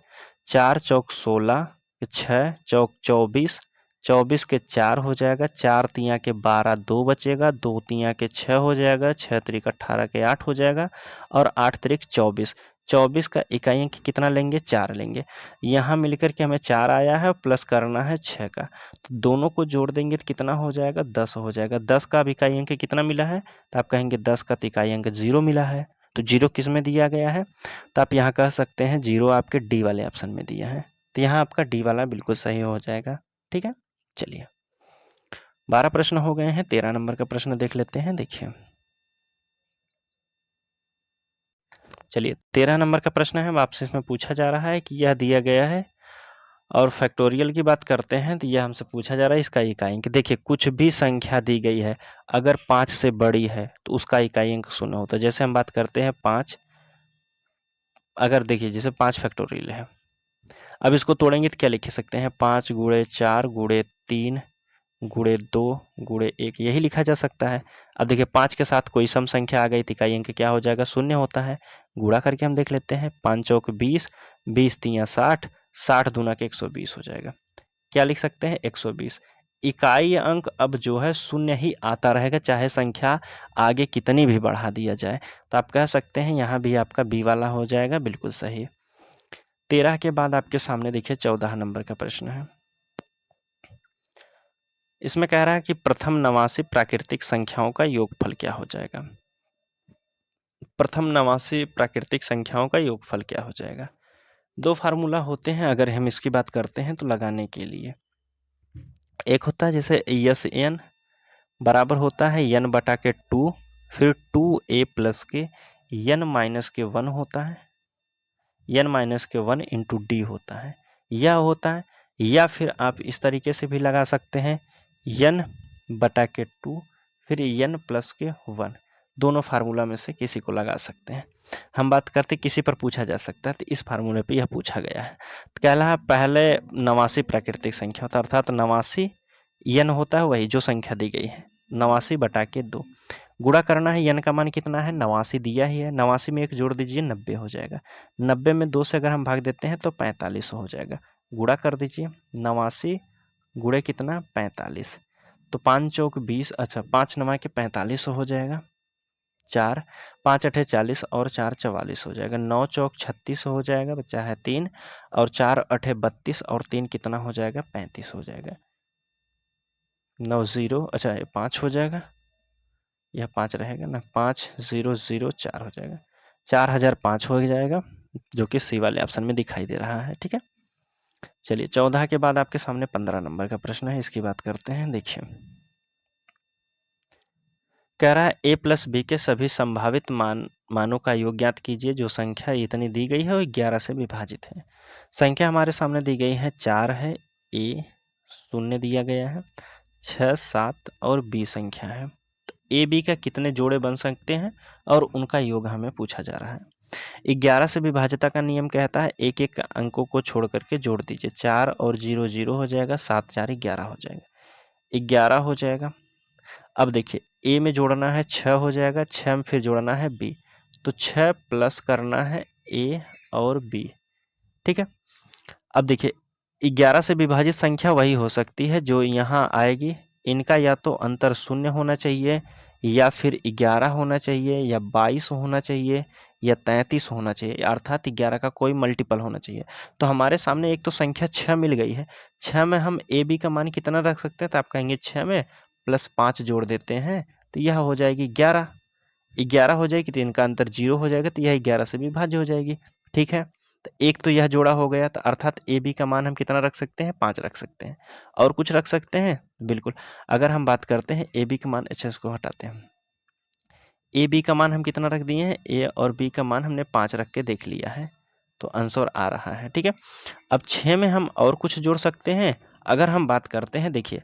4 चौक 16, 6 चौक 24, 24 के 4 हो जाएगा, 4 तिया के 12, 2 बचेगा, 2 तिया के 6 हो जाएगा, 6 त्रिक 18 के 8 हो जाएगा, और 8 त्रिक 24, 24 का इकाई अंक कितना लेंगे, 4 लेंगे। यहाँ मिलकर के हमें 4 आया है, प्लस करना है 6 का, तो दोनों को जोड़ देंगे तो कितना हो जाएगा, 10 हो जाएगा। 10 का अब इकाई अंक कितना मिला है, तो आप कहेंगे 10 का तो इकाई अंक 0 मिला है, तो 0 किस में दिया गया है, तो आप यहाँ कह सकते हैं 0 आपके डी वाले ऑप्शन में दिया है, तो यहाँ आपका डी वाला बिल्कुल सही हो जाएगा। ठीक है, चलिए 12 प्रश्न हो गए हैं, 13 नंबर का प्रश्न देख लेते हैं। देखिए, चलिए 13 नंबर का प्रश्न है, आपसे इसमें पूछा जा रहा है कि यह दिया गया है, और फैक्टोरियल की बात करते हैं तो यह हमसे पूछा जा रहा है इसका इकाई अंक। देखिए, कुछ भी संख्या दी गई है अगर 5 से बड़ी है तो उसका इकाई अंक 0 होता है। जैसे हम बात करते हैं 5, अगर देखिए जैसे 5 फैक्टोरियल है, अब इसको तोड़ेंगे तो क्या लिख सकते हैं, 5 गुणे 4 गुणे 3 गुणे 2 गुणे 1, यही लिखा जा सकता है। अब देखिए 5 के साथ कोई सम संख्या आ गई तो इकाई अंक क्या हो जाएगा, 0 होता है। गुणा करके हम देख लेते हैं, 5 चौक 20, 20 तिया 60, 60 दूना के 120 हो जाएगा। क्या लिख सकते हैं, 120। इकाई अंक अब जो है 0 ही आता रहेगा, चाहे संख्या आगे कितनी भी बढ़ा दिया जाए। तो आप कह सकते हैं यहाँ भी आपका बी वाला हो जाएगा, बिल्कुल सही। 13 के बाद आपके सामने देखिए 14 नंबर का प्रश्न है। इसमें कह रहा है कि प्रथम 89 प्राकृतिक संख्याओं का योगफल क्या हो जाएगा। प्रथम 89 प्राकृतिक संख्याओं का योगफल क्या हो जाएगा। 2 फार्मूला होते हैं अगर हम इसकी बात करते हैं तो लगाने के लिए। एक होता है जैसे यस एन बराबर होता है n बटा के 2, फिर 2a प्लस के n माइनस के 1 होता है, n माइनस के 1 इंटू डी होता है, यह होता है। या फिर आप इस तरीके से भी लगा सकते हैं, n बटा के 2 फिर n प्लस के 1, दोनों फार्मूला में से किसी को लगा सकते हैं। हम बात करते किसी पर पूछा जा सकता है तो इस फार्मूले पे यह पूछा गया है। तो कह रहा है पहले 89 प्राकृतिक संख्या होता है, अर्थात 89 n होता है वही जो संख्या दी गई है, 89 बटा के 2, गुणा करना है, n का मान कितना है, 89 दिया ही है, 89 में एक जोड़ दीजिए 90 हो जाएगा, 90 में 2 से अगर हम भाग देते हैं तो 45 हो जाएगा। गुणा कर दीजिए, 89 गुणे कितना 45, तो 5 चौक 20, अच्छा 5 9 के 45 हो जाएगा, 4 5 8 40 और 4 44 हो जाएगा, 9 चौक 36 हो जाएगा, बच्चा है 3, और 4 8 32 और 3 कितना हो जाएगा 35 हो जाएगा, 9 0, अच्छा 5 हो जाएगा, यह 5 रहेगा ना, 5 0 0 4 हो जाएगा, 4005 हो जाएगा, जो कि सी वाले ऑप्शन में दिखाई दे रहा है। ठीक है, चलिए 14 के बाद आपके सामने 15 नंबर का प्रश्न है, इसकी बात करते हैं। देखिए, कह रहा है a प्लस बी के सभी संभावित मानों का योग ज्ञात कीजिए जो संख्या इतनी दी गई है और 11 से विभाजित है। संख्या हमारे सामने दी गई है 4 है, a 0 दिया गया है, 6 7 और b संख्या है। तो a b का कितने जोड़े बन सकते हैं और उनका योग हमें पूछा जा रहा है। 11 से विभाज्यता का नियम कहता है एक एक अंकों को छोड़ करके जोड़ दीजिए, 4 और 0 0 हो जाएगा, 7 4 11 हो जाएगा, 11 हो जाएगा। अब देखिए ए में जोड़ना है 6 हो जाएगा, 6 में फिर जोड़ना है बी, तो 6 प्लस करना है ए और बी। ठीक है, अब देखिए 11 से विभाजित संख्या वही हो सकती है जो यहाँ आएगी, इनका या तो अंतर 0 होना चाहिए, या फिर 11 होना चाहिए, या 22 होना चाहिए, या 33 होना चाहिए, अर्थात 11 का कोई मल्टीपल होना चाहिए। तो हमारे सामने एक तो संख्या 6 मिल गई है, 6 में हम ए बी का मान कितना रख सकते हैं, तो आप कहेंगे 6 में प्लस 5 जोड़ देते हैं तो यह हो जाएगी 11, 11 हो जाएगी, तो इनका अंतर 0 हो जाएगा, तो यह 11 से विभाज्य हो जाएगी। ठीक है, तो एक तो यह जोड़ा हो गया, तो अर्थात ए बी का मान हम कितना रख सकते हैं, 5 रख सकते हैं। और कुछ रख सकते हैं, बिल्कुल। अगर हम बात करते हैं ए बी का मान, अच्छा इसको हटाते हैं, ए बी का मान हम कितना रख दिए हैं, ए और बी का मान हमने 5 रख के देख लिया है, तो आंसर आ रहा है। ठीक है, अब 6 में हम और कुछ जोड़ सकते हैं। अगर हम बात करते हैं, देखिए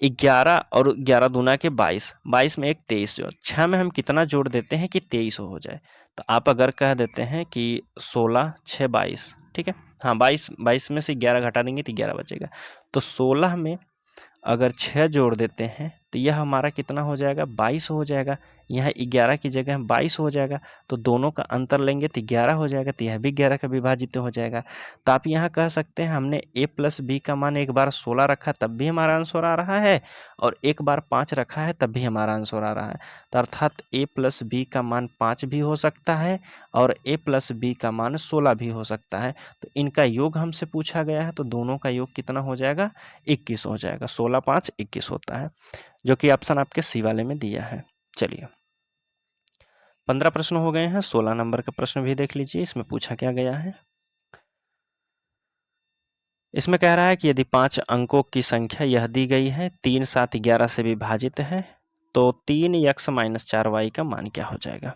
11 और 11 दूना के 22, 22 में एक 23 जो 6 में हम कितना जोड़ देते हैं कि 23 हो जाए। तो आप अगर कह देते हैं कि 16 6 22, ठीक है, हाँ 22 में से 11 घटा देंगे तो 11 बचेगा। तो 16 में अगर 6 जोड़ देते हैं तो यह हमारा कितना हो जाएगा, 22 हो जाएगा। यह 11 की जगह 22 हो जाएगा। तो दोनों का अंतर लेंगे तो 11 हो जाएगा, तो यह भी 11 का विभाजित हो जाएगा। तो आप यहाँ कह सकते हैं हमने a प्लस बी का मान एक बार 16 रखा तब भी हमारा आंसर आ रहा है, और एक बार 5 रखा है तब भी हमारा आंसर आ रहा है। तो अर्थात a प्लस बी का मान 5 भी हो सकता है और a प्लस बी का मान 16 भी हो सकता है। तो इनका योग हमसे पूछा गया है, तो दोनों का योग कितना हो जाएगा, 21 हो जाएगा। 16 5 21 होता है, जो कि ऑप्शन आपके सी वाले में दिया है। चलिए 15 प्रश्न हो गए हैं। 16 नंबर का प्रश्न भी देख लीजिए, इसमें पूछा क्या गया है। इसमें कह रहा है कि यदि 5 अंकों की संख्या यह दी गई है, 3 7 11 से विभाजित है, तो 3x माइनस 4y का मान क्या हो जाएगा।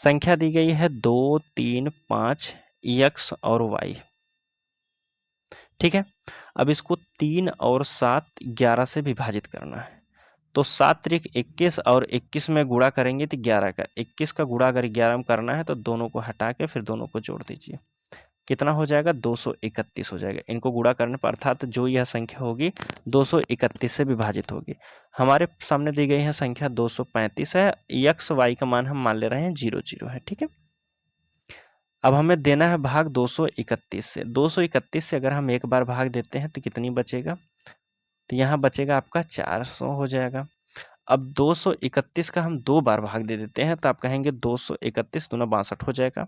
संख्या दी गई है 2 3 5 x और y। ठीक है, अब इसको 3 और 7 11 से विभाजित करना है। तो 7 त्रिक 21 और 21 में गुणा करेंगे तो 11 का, 21 का गुणा अगर 11 में करना है तो दोनों को हटा के फिर दोनों को जोड़ दीजिए। कितना हो जाएगा, 231 हो जाएगा। इनको गुणा करने पर अर्थात जो यह संख्या होगी 231 से विभाजित होगी। हमारे सामने दी गई है संख्या 235 है। एक्स वाई का मान हम मान ले रहे हैं 0 0 है। ठीक है, अब हमें देना है भाग 231 से। 231 से अगर हम एक बार भाग देते हैं तो कितनी बचेगा, तो यहाँ बचेगा आपका 400 हो जाएगा। अब 231 का हम 2 बार भाग दे देते हैं तो आप कहेंगे 231 दूना 62 हो जाएगा।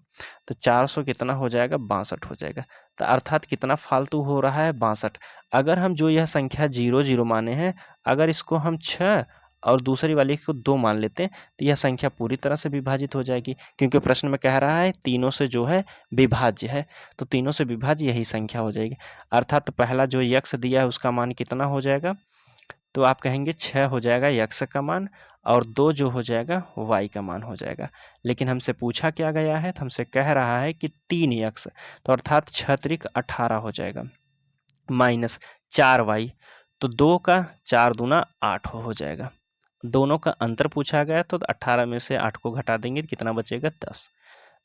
तो 400 कितना हो जाएगा, 62 हो जाएगा। तो अर्थात कितना फालतू हो रहा है, 62। अगर हम जो यह संख्या 0 0 माने हैं, अगर इसको हम 6 और दूसरी वाली को 2 मान लेते हैं तो यह संख्या पूरी तरह से विभाजित हो जाएगी, क्योंकि प्रश्न में कह रहा है तीनों से जो है विभाज्य है। तो तीनों से विभाज्य यही संख्या हो जाएगी। अर्थात पहला जो यक्स दिया है उसका मान कितना हो जाएगा, तो आप कहेंगे 6 हो जाएगा यक्स का मान, और 2 जो हो जाएगा वाई का मान हो जाएगा। लेकिन हमसे पूछा क्या गया है, तो हमसे कह रहा है कि 3 यक्स, तो अर्थात 6 त्रिक 18 हो जाएगा, माइनस 4 वाई, तो 2 का 4 दूना 8 हो जाएगा। दोनों का अंतर पूछा गया, तो 18 में से 8 को घटा देंगे तो कितना बचेगा, 10।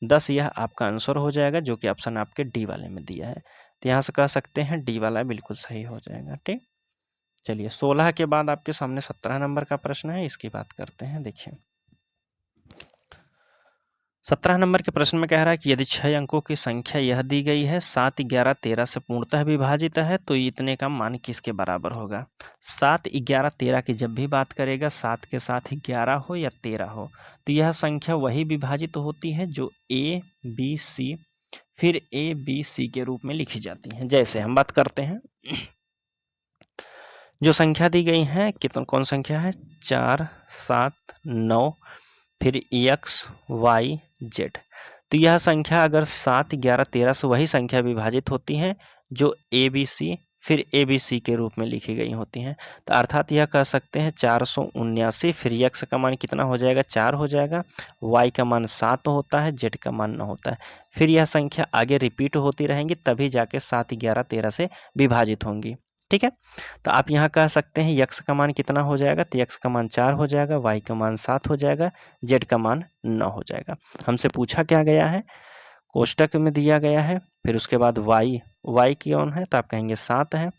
10 यह आपका आंसर हो जाएगा, जो कि ऑप्शन आपके डी वाले में दिया है। तो यहाँ से कह सकते हैं डी वाला बिल्कुल सही हो जाएगा। ठीक, चलिए 16 के बाद आपके सामने 17 नंबर का प्रश्न है, इसकी बात करते हैं। देखिए 17 नंबर के प्रश्न में कह रहा है कि यदि 6 अंकों की संख्या यह दी गई है, 7 11 13 से पूर्णतः विभाजित है, तो इतने का मान किसके बराबर होगा। 7 11 13 की जब भी बात करेगा, 7 के साथ 11 हो या 13 हो, तो यह संख्या वही विभाजित होती है जो ए बी सी फिर ए बी सी के रूप में लिखी जाती हैं। जैसे हम बात करते हैं, जो संख्या दी गई है कितना, कौन संख्या है, 4 7 9 फिर एक्स वाई जेड। तो यह संख्या अगर 7 11 13 से वही संख्या विभाजित होती हैं जो ए बी सी फिर ए बी सी के रूप में लिखी गई होती हैं। तो अर्थात यह कह सकते हैं 479, फिर एक्स का मान कितना हो जाएगा, 4 हो जाएगा, वाई का मान 7 होता है, जेड का मान 9 होता है। फिर यह संख्या आगे रिपीट होती रहेंगी, तभी जाके 7 11 13 से विभाजित होंगी। ठीक है, तो आप यहाँ कह सकते हैं यक्स का मान कितना हो जाएगा, तो यक्स का मान 4 हो जाएगा, वाई का मान 7 हो जाएगा, जेड का मान 9 हो जाएगा। हमसे पूछा क्या गया है, कोष्टक में दिया गया है। फिर उसके बाद वाई कौन है, तो आप कहेंगे 7 है,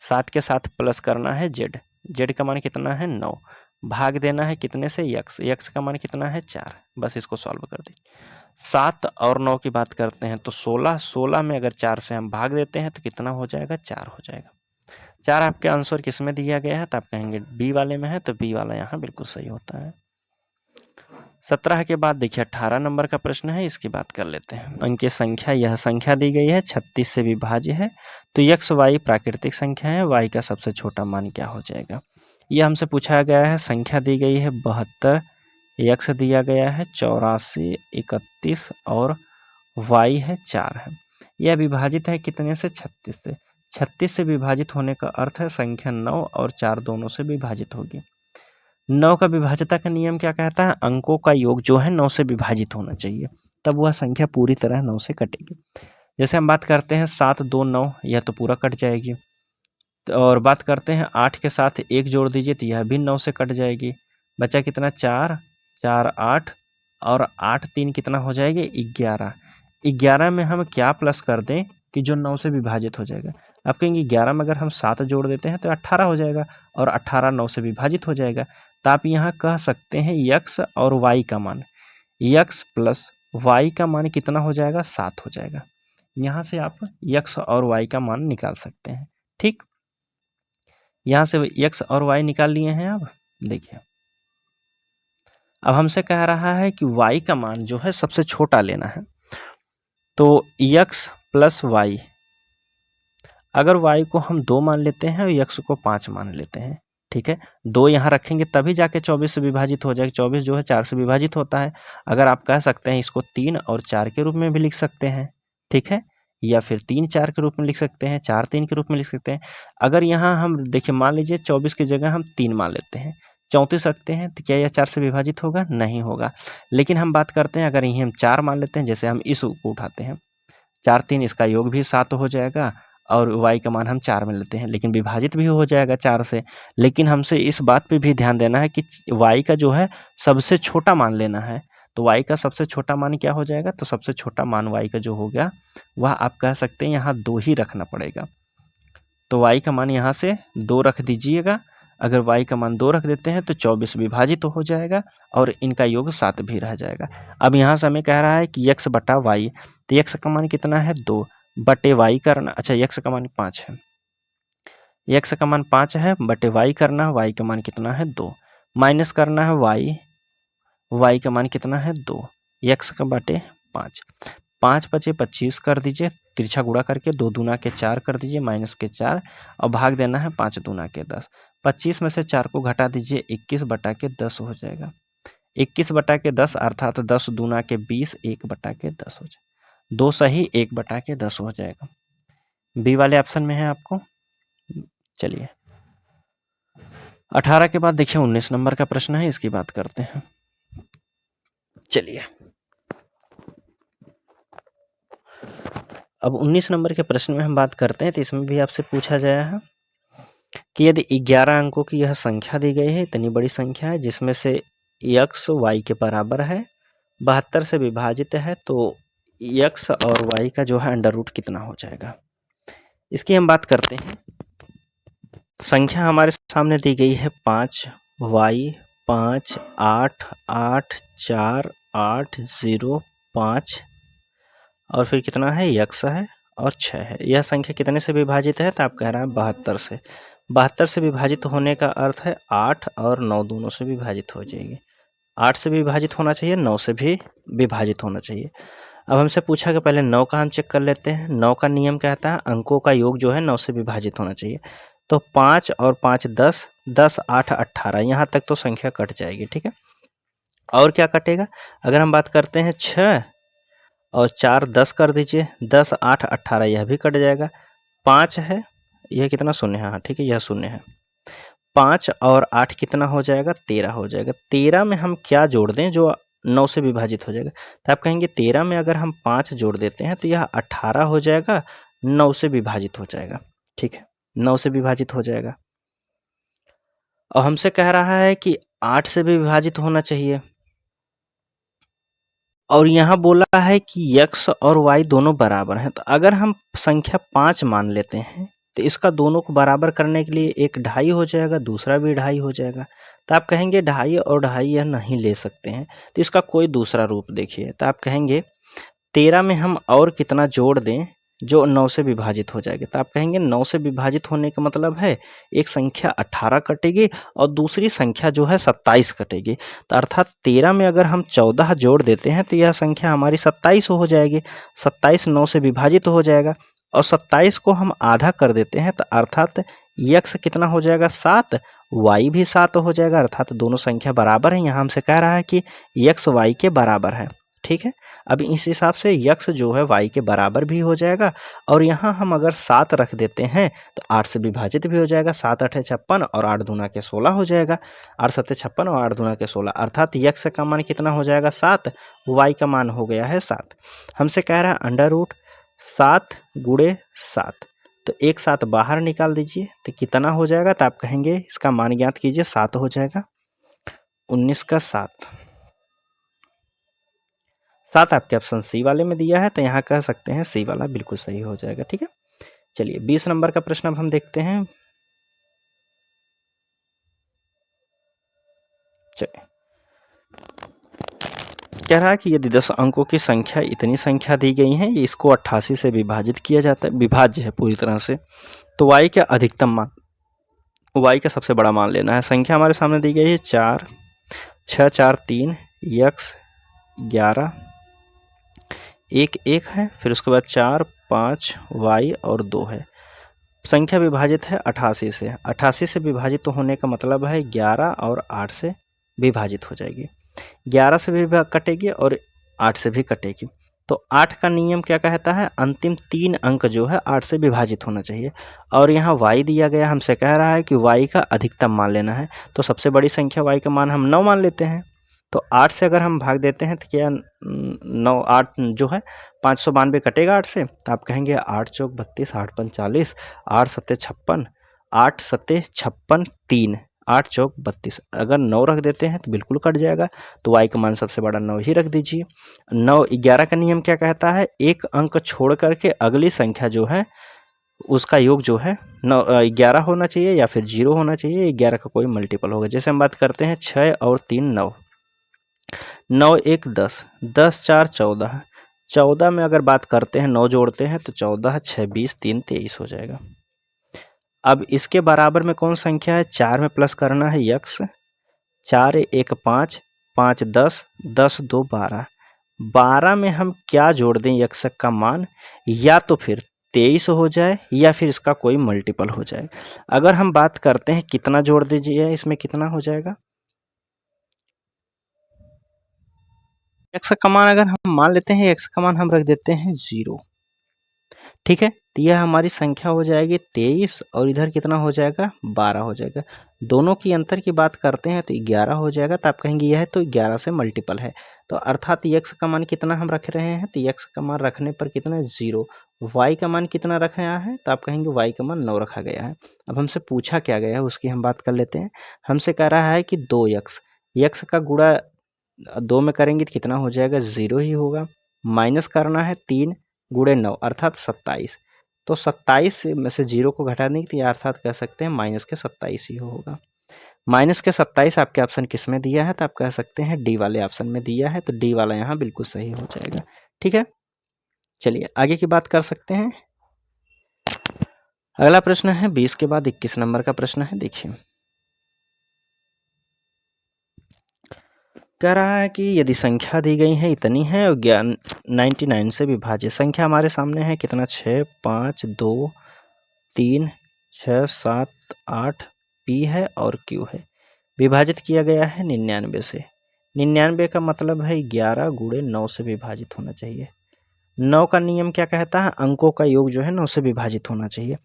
7 के साथ प्लस करना है जेड का मान कितना है 9, भाग देना है कितने से, यक्स का मान कितना है 4। बस इसको सॉल्व कर दीजिए। 7 और 9 की बात करते हैं तो 16 में अगर 4 से हम भाग देते हैं तो कितना हो जाएगा, 4 हो जाएगा। 4 आपके आंसर किस में दिया गया है, तो आप कहेंगे बी वाले में है, तो बी वाला यहाँ बिल्कुल सही होता है। 17 के बाद देखिए 18 नंबर का प्रश्न है, इसकी बात कर लेते हैं। अंक की संख्या, यह संख्या दी गई है 36 से विभाज्य है, तो एक्स वाई प्राकृतिक संख्या है, वाई का सबसे छोटा मान क्या हो जाएगा। यह हमसे पूछा गया है। संख्या दी गई है 72, एक्स दिया गया है 84 31 और वाई है 4 है। यह विभाजित है कितने से, 36 से। 36 से विभाजित होने का अर्थ है संख्या 9 और 4 दोनों से विभाजित होगी। 9 का विभाज्यता का नियम क्या कहता है, अंकों का योग जो है 9 से विभाजित होना चाहिए। तब वह संख्या पूरी तरह 9 से कटेगी। जैसे हम बात करते हैं 7 2 9, यह तो पूरा कट जाएगी। और बात करते हैं 8 के साथ 1 जोड़ दीजिए तो यह भी 9 से कट जाएगी। बचा कितना 4 4 8 और 8 3 कितना हो जाएगी 11। 11 में हम क्या प्लस कर दें कि जो 9 से विभाजित हो जाएगा। आप कहेंगे 11 में अगर हम 7 जोड़ देते हैं तो 18 हो जाएगा और 18 9 से विभाजित हो जाएगा। तो आप यहाँ कह सकते हैं x और y का मान, x प्लस y का मान कितना हो जाएगा 7 हो जाएगा। यहाँ से आप x और y का मान निकाल सकते हैं। ठीक, यहाँ से x और y निकाल लिए हैं। अब देखिए, अब हमसे कह रहा है कि y का मान जो है सबसे छोटा लेना है। तो x प्लस y, अगर y को हम 2 मान लेते हैं और x को 5 मान लेते हैं, ठीक है, 2 यहाँ रखेंगे तभी जाके 24 से विभाजित हो जाएगा। 24 जो है 4 से विभाजित होता है। अगर आप कह सकते हैं इसको 3 और 4 के रूप में भी लिख सकते हैं, ठीक है, या फिर 3 4 के रूप में लिख सकते हैं, 4 3 के रूप में लिख सकते हैं। अगर यहाँ हम देखिए, मान लीजिए 24 की जगह हम 3 मान लेते हैं, 34 रखते हैं, तो क्या यह 4 से विभाजित होगा? नहीं होगा। लेकिन हम बात करते हैं अगर यहीं हम 4 मान लेते हैं, जैसे हम इस को उठाते हैं, 4 3 इसका योग भी 7 हो जाएगा और y का मान हम 4 में लेते हैं, लेकिन विभाजित भी हो जाएगा 4 से। लेकिन हमसे इस बात पे भी ध्यान देना है कि y का जो है सबसे छोटा मान लेना है। तो y का सबसे छोटा मान क्या हो जाएगा? तो सबसे छोटा मान y का जो हो गया वह आप कह सकते हैं यहाँ 2 ही रखना पड़ेगा। तो y का मान यहाँ से 2 रख दीजिएगा। अगर y का मान 2 रख देते हैं तो 24 विभाजित हो जाएगा और इनका योग 7 भी रह जाएगा। अब यहाँ से हमें कह रहा है कि x बटा y, तो x का मान कितना है 2 बटे y करना, अच्छा x का मान 5 है, x का मान 5 है बटे y करना, y का मान कितना है 2, माइनस करना है y का मान कितना है 2, x का बटे 5, 5 बचे 25 कर दीजिए, तिरछा गुणा करके 2 दूना के 4 कर दीजिए, माइनस के 4 और भाग देना है 5 दूना के 10। 25 में से 4 को घटा दीजिए, 21 बटा के 10 हो जाएगा। 21 बटा के 10 अर्थात 10 दूना के 20, 1 बटा के 10 हो जाएगा। 2 सही 1 बटा के 10 हो जाएगा। बी वाले ऑप्शन में है आपको। चलिए 18 के बाद देखिए 19 नंबर का प्रश्न है, इसकी बात करते हैं। चलिए अब 19 नंबर के प्रश्न में हम बात करते हैं, तो इसमें भी आपसे पूछा गया है कि यदि 11 अंकों की यह संख्या दी गई है, इतनी बड़ी संख्या है जिसमें से x y के बराबर है, 72 से विभाजित है, तो x और y का जो है अंडर रूट कितना हो जाएगा। इसकी हम बात करते हैं। संख्या हमारे सामने दी गई है 5 y 5 8 8 4 8 0 5 और फिर कितना है x है और 6 है। यह संख्या कितने से विभाजित है? तो आप कह रहे हैं 72 से। 72 से विभाजित होने का अर्थ है 8 और 9 दोनों से विभाजित हो जाएगी। 8 से विभाजित होना चाहिए, 9 से भी विभाजित होना चाहिए। अब हमसे पूछा कि पहले 9 का हम चेक कर लेते हैं। 9 का नियम कहता है अंकों का योग जो है 9 से विभाजित होना चाहिए। तो 5 और 5 10, 10 8 18, यहाँ तक तो संख्या कट जाएगी। ठीक है, और क्या कटेगा? अगर हम बात करते हैं 6 और 4 10 कर दीजिए, 10 8 18, यह भी कट जाएगा। 5 है, यह कितना शून्य है, हाँ ठीक है, यह शून्य है। 5 और 8 कितना हो जाएगा? 13 हो जाएगा। 13 में हम क्या जोड़ दें जो 9 से विभाजित हो जाएगा? तो आप कहेंगे 13 में अगर हम 5 जोड़ देते हैं तो यह 18 हो जाएगा, 9 से विभाजित हो जाएगा। ठीक है, 9 से विभाजित हो जाएगा। और हमसे कह रहा है कि 8 से भी विभाजित होना चाहिए, और यहाँ बोला है कि x और y दोनों बराबर हैं। तो अगर हम संख्या 5 मान लेते हैं तो इसका दोनों को बराबर करने के लिए एक 2.5 हो जाएगा, दूसरा भी 2.5 हो जाएगा। तो आप कहेंगे 2.5 और 2.5 यह नहीं ले सकते हैं, तो इसका कोई दूसरा रूप देखिए। तो आप कहेंगे 13 में हम और कितना जोड़ दें जो 9 से विभाजित हो जाएगी। तो आप कहेंगे 9 से विभाजित होने का मतलब है एक संख्या 18 कटेगी और दूसरी संख्या जो है 27 कटेगी। तो अर्थात 13 में अगर हम 14 जोड़ देते हैं तो यह संख्या हमारी 27 हो जाएगी। 27 9 से विभाजित हो जाएगा और 27 को हम आधा कर देते हैं तो अर्थात x कितना हो जाएगा? 7, y भी 7 हो जाएगा। अर्थात दोनों संख्या बराबर है। यहाँ हमसे कह रहा है कि x y के बराबर है। ठीक है, अब इस हिसाब से यक्स जो है y के बराबर भी हो जाएगा, और यहाँ हम अगर 7 रख देते हैं तो 8 से विभाजित भी हो जाएगा। 7 8 56 और 8 दूना के 16 हो जाएगा। 8 7 56 और 8 दूना के 16, अर्थात यक्स का मान कितना हो जाएगा 7, y का मान हो गया है 7। हमसे कह रहा है अंडर रूट 7 गुणे 7, तो एक 7 बाहर निकाल दीजिए तो कितना हो जाएगा, तो आप कहेंगे इसका मान ज्ञात कीजिए, 7 हो जाएगा। 19 का 7 आपके ऑप्शन सी वाले में दिया है, तो यहाँ कह सकते हैं सी वाला बिल्कुल सही हो जाएगा। ठीक है, चलिए 20 नंबर का प्रश्न अब हम देखते हैं। चलिए, कह रहा है कि यदि 10 अंकों की संख्या इतनी संख्या दी गई है, ये इसको 88 से विभाजित किया जाता है, विभाज्य है पूरी तरह से, तो y का अधिकतम मान, y का सबसे बड़ा मान लेना है। संख्या हमारे सामने दी गई है 4 6 4 3 x 11 1 1 है, फिर उसके बाद 4 5 y और 2 है। संख्या विभाजित है 88 से, 88 से विभाजित होने का मतलब है 11 और 8 से विभाजित हो जाएगी। 11 से भी कटेगी और 8 से भी कटेगी। तो 8 का नियम क्या कहता है, अंतिम 3 अंक जो है 8 से विभाजित होना चाहिए, और यहाँ y दिया गया, हमसे कह रहा है कि y का अधिकतम मान लेना है। तो सबसे बड़ी संख्या y का मान हम 9 मान लेते हैं। तो 8 से अगर हम भाग देते हैं तो क्या 9 8 जो है 592 कटेगा 8 से, तो आप कहेंगे 8 चौक 32 8 पंच 40 8 सत्ते 56 8 सत्ते 56 3 8 चौक 32, अगर 9 रख देते हैं तो बिल्कुल कट जाएगा। तो y का मान सबसे बड़ा 9 ही रख दीजिए। 9 11 का नियम क्या कहता है, एक अंक छोड़ करके अगली संख्या जो है उसका योग जो है 11 होना चाहिए या फिर 0 होना चाहिए, 11 का कोई मल्टीपल होगा। जैसे हम बात करते हैं 6 और 3 9, 9 1 10 10 4 14, 14 में अगर बात करते हैं 9 जोड़ते हैं तो 14 6 20 3 23 हो जाएगा। अब इसके बराबर में कौन संख्या है, 4 में प्लस करना है यक्स, 4 1 5 5 10 10 2 12, 12 में हम क्या जोड़ दें यक्स का मान, या तो फिर 23 हो जाए या फिर इसका कोई मल्टीपल हो जाए। अगर हम बात करते हैं कितना जोड़ दीजिए, इसमें कितना हो जाएगा, एक्स का मान अगर हम मान लेते हैं, एक्स का मान हम रख देते हैं 0। ठीक है, तो यह हमारी संख्या हो जाएगी 23 और इधर कितना हो जाएगा 12 हो जाएगा। दोनों की अंतर की बात करते हैं तो 11 हो जाएगा, तो आप कहेंगे यह तो 11 से मल्टीपल है। तो अर्थात एक्स का मान कितना हम रख रहे हैं, तो एक्स का मान रखने पर कितना 0। वाई का मान कितना रखा है, तो आप कहेंगे वाई का मान 9 रखा गया है। अब हमसे पूछा क्या गया है उसकी हम बात कर लेते हैं। हमसे कह रहा है कि 2x, एक्स का गुणा 2 में करेंगे तो कितना हो जाएगा 0 ही होगा। माइनस करना है 3 गुणे 9 अर्थात 27, तो 27 में से 0 को घटा देंगे तो अर्थात कह सकते हैं माइनस के 27 ही होगा। माइनस के 27 आपके ऑप्शन किस में दिया है, तो आप कह सकते हैं डी वाले ऑप्शन में दिया है, तो डी वाला यहाँ बिल्कुल सही हो जाएगा। ठीक है, चलिए आगे की बात कर सकते हैं। अगला प्रश्न है 20 के बाद 21 नंबर का प्रश्न है, देखिए कह रहा है कि यदि संख्या दी गई है इतनी है और 99 से विभाजित, संख्या हमारे सामने है कितना 6 5 2 3 6 7 8 पी है और क्यू है, विभाजित किया गया है 99 से। 99 का मतलब है 11 गुणे 9 से विभाजित होना चाहिए। 9 का नियम क्या कहता है, अंकों का योग जो है 9 से विभाजित होना चाहिए।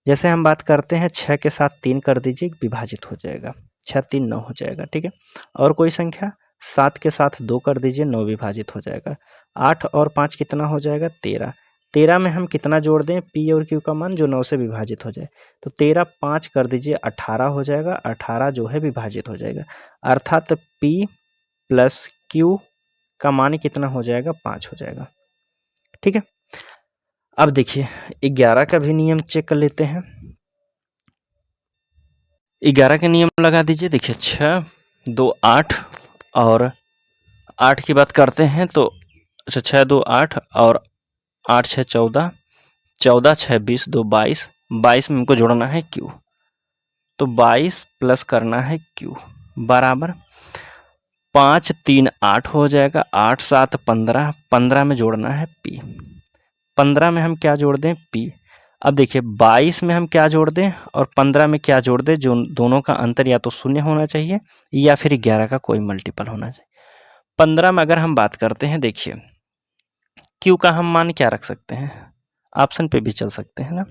जैसे हम बात करते हैं 6 के साथ 3 कर दीजिए, विभाजित हो जाएगा, 6 3 9 हो जाएगा। ठीक है, और कोई संख्या 7 के साथ 2 कर दीजिए, 9 विभाजित हो जाएगा। 8 और 5 कितना हो जाएगा 13, 13 में हम कितना जोड़ दें पी और क्यू का मान जो 9 से विभाजित हो जाए, तो 13 5 कर दीजिए 18 हो जाएगा, 18 जो है विभाजित हो जाएगा, अर्थात पी प्लस क्यू का मान कितना हो जाएगा 5 हो जाएगा। ठीक है, अब देखिए 11 का भी नियम चेक कर लेते हैं। 11 का नियम लगा दीजिए, देखिए 6 2 8 और 8 की बात करते हैं तो 6 2 8 और 8 6 14, 14 6 20 2 22, 22 में हमको जोड़ना है क्यू, तो 22 प्लस करना है क्यू बराबर 5 3 8 हो जाएगा, 8 7 15, 15 में जोड़ना है पी, 15 में हम क्या जोड़ दें पी। अब देखिए 22 में हम क्या जोड़ दें और 15 में क्या जोड़ दें, जो दोनों का अंतर या तो 0 होना चाहिए या फिर 11 का कोई मल्टीपल होना चाहिए। 15 में अगर हम बात करते हैं, देखिए क्यू का हम मान क्या रख सकते हैं, ऑप्शन पे भी चल सकते हैं ना।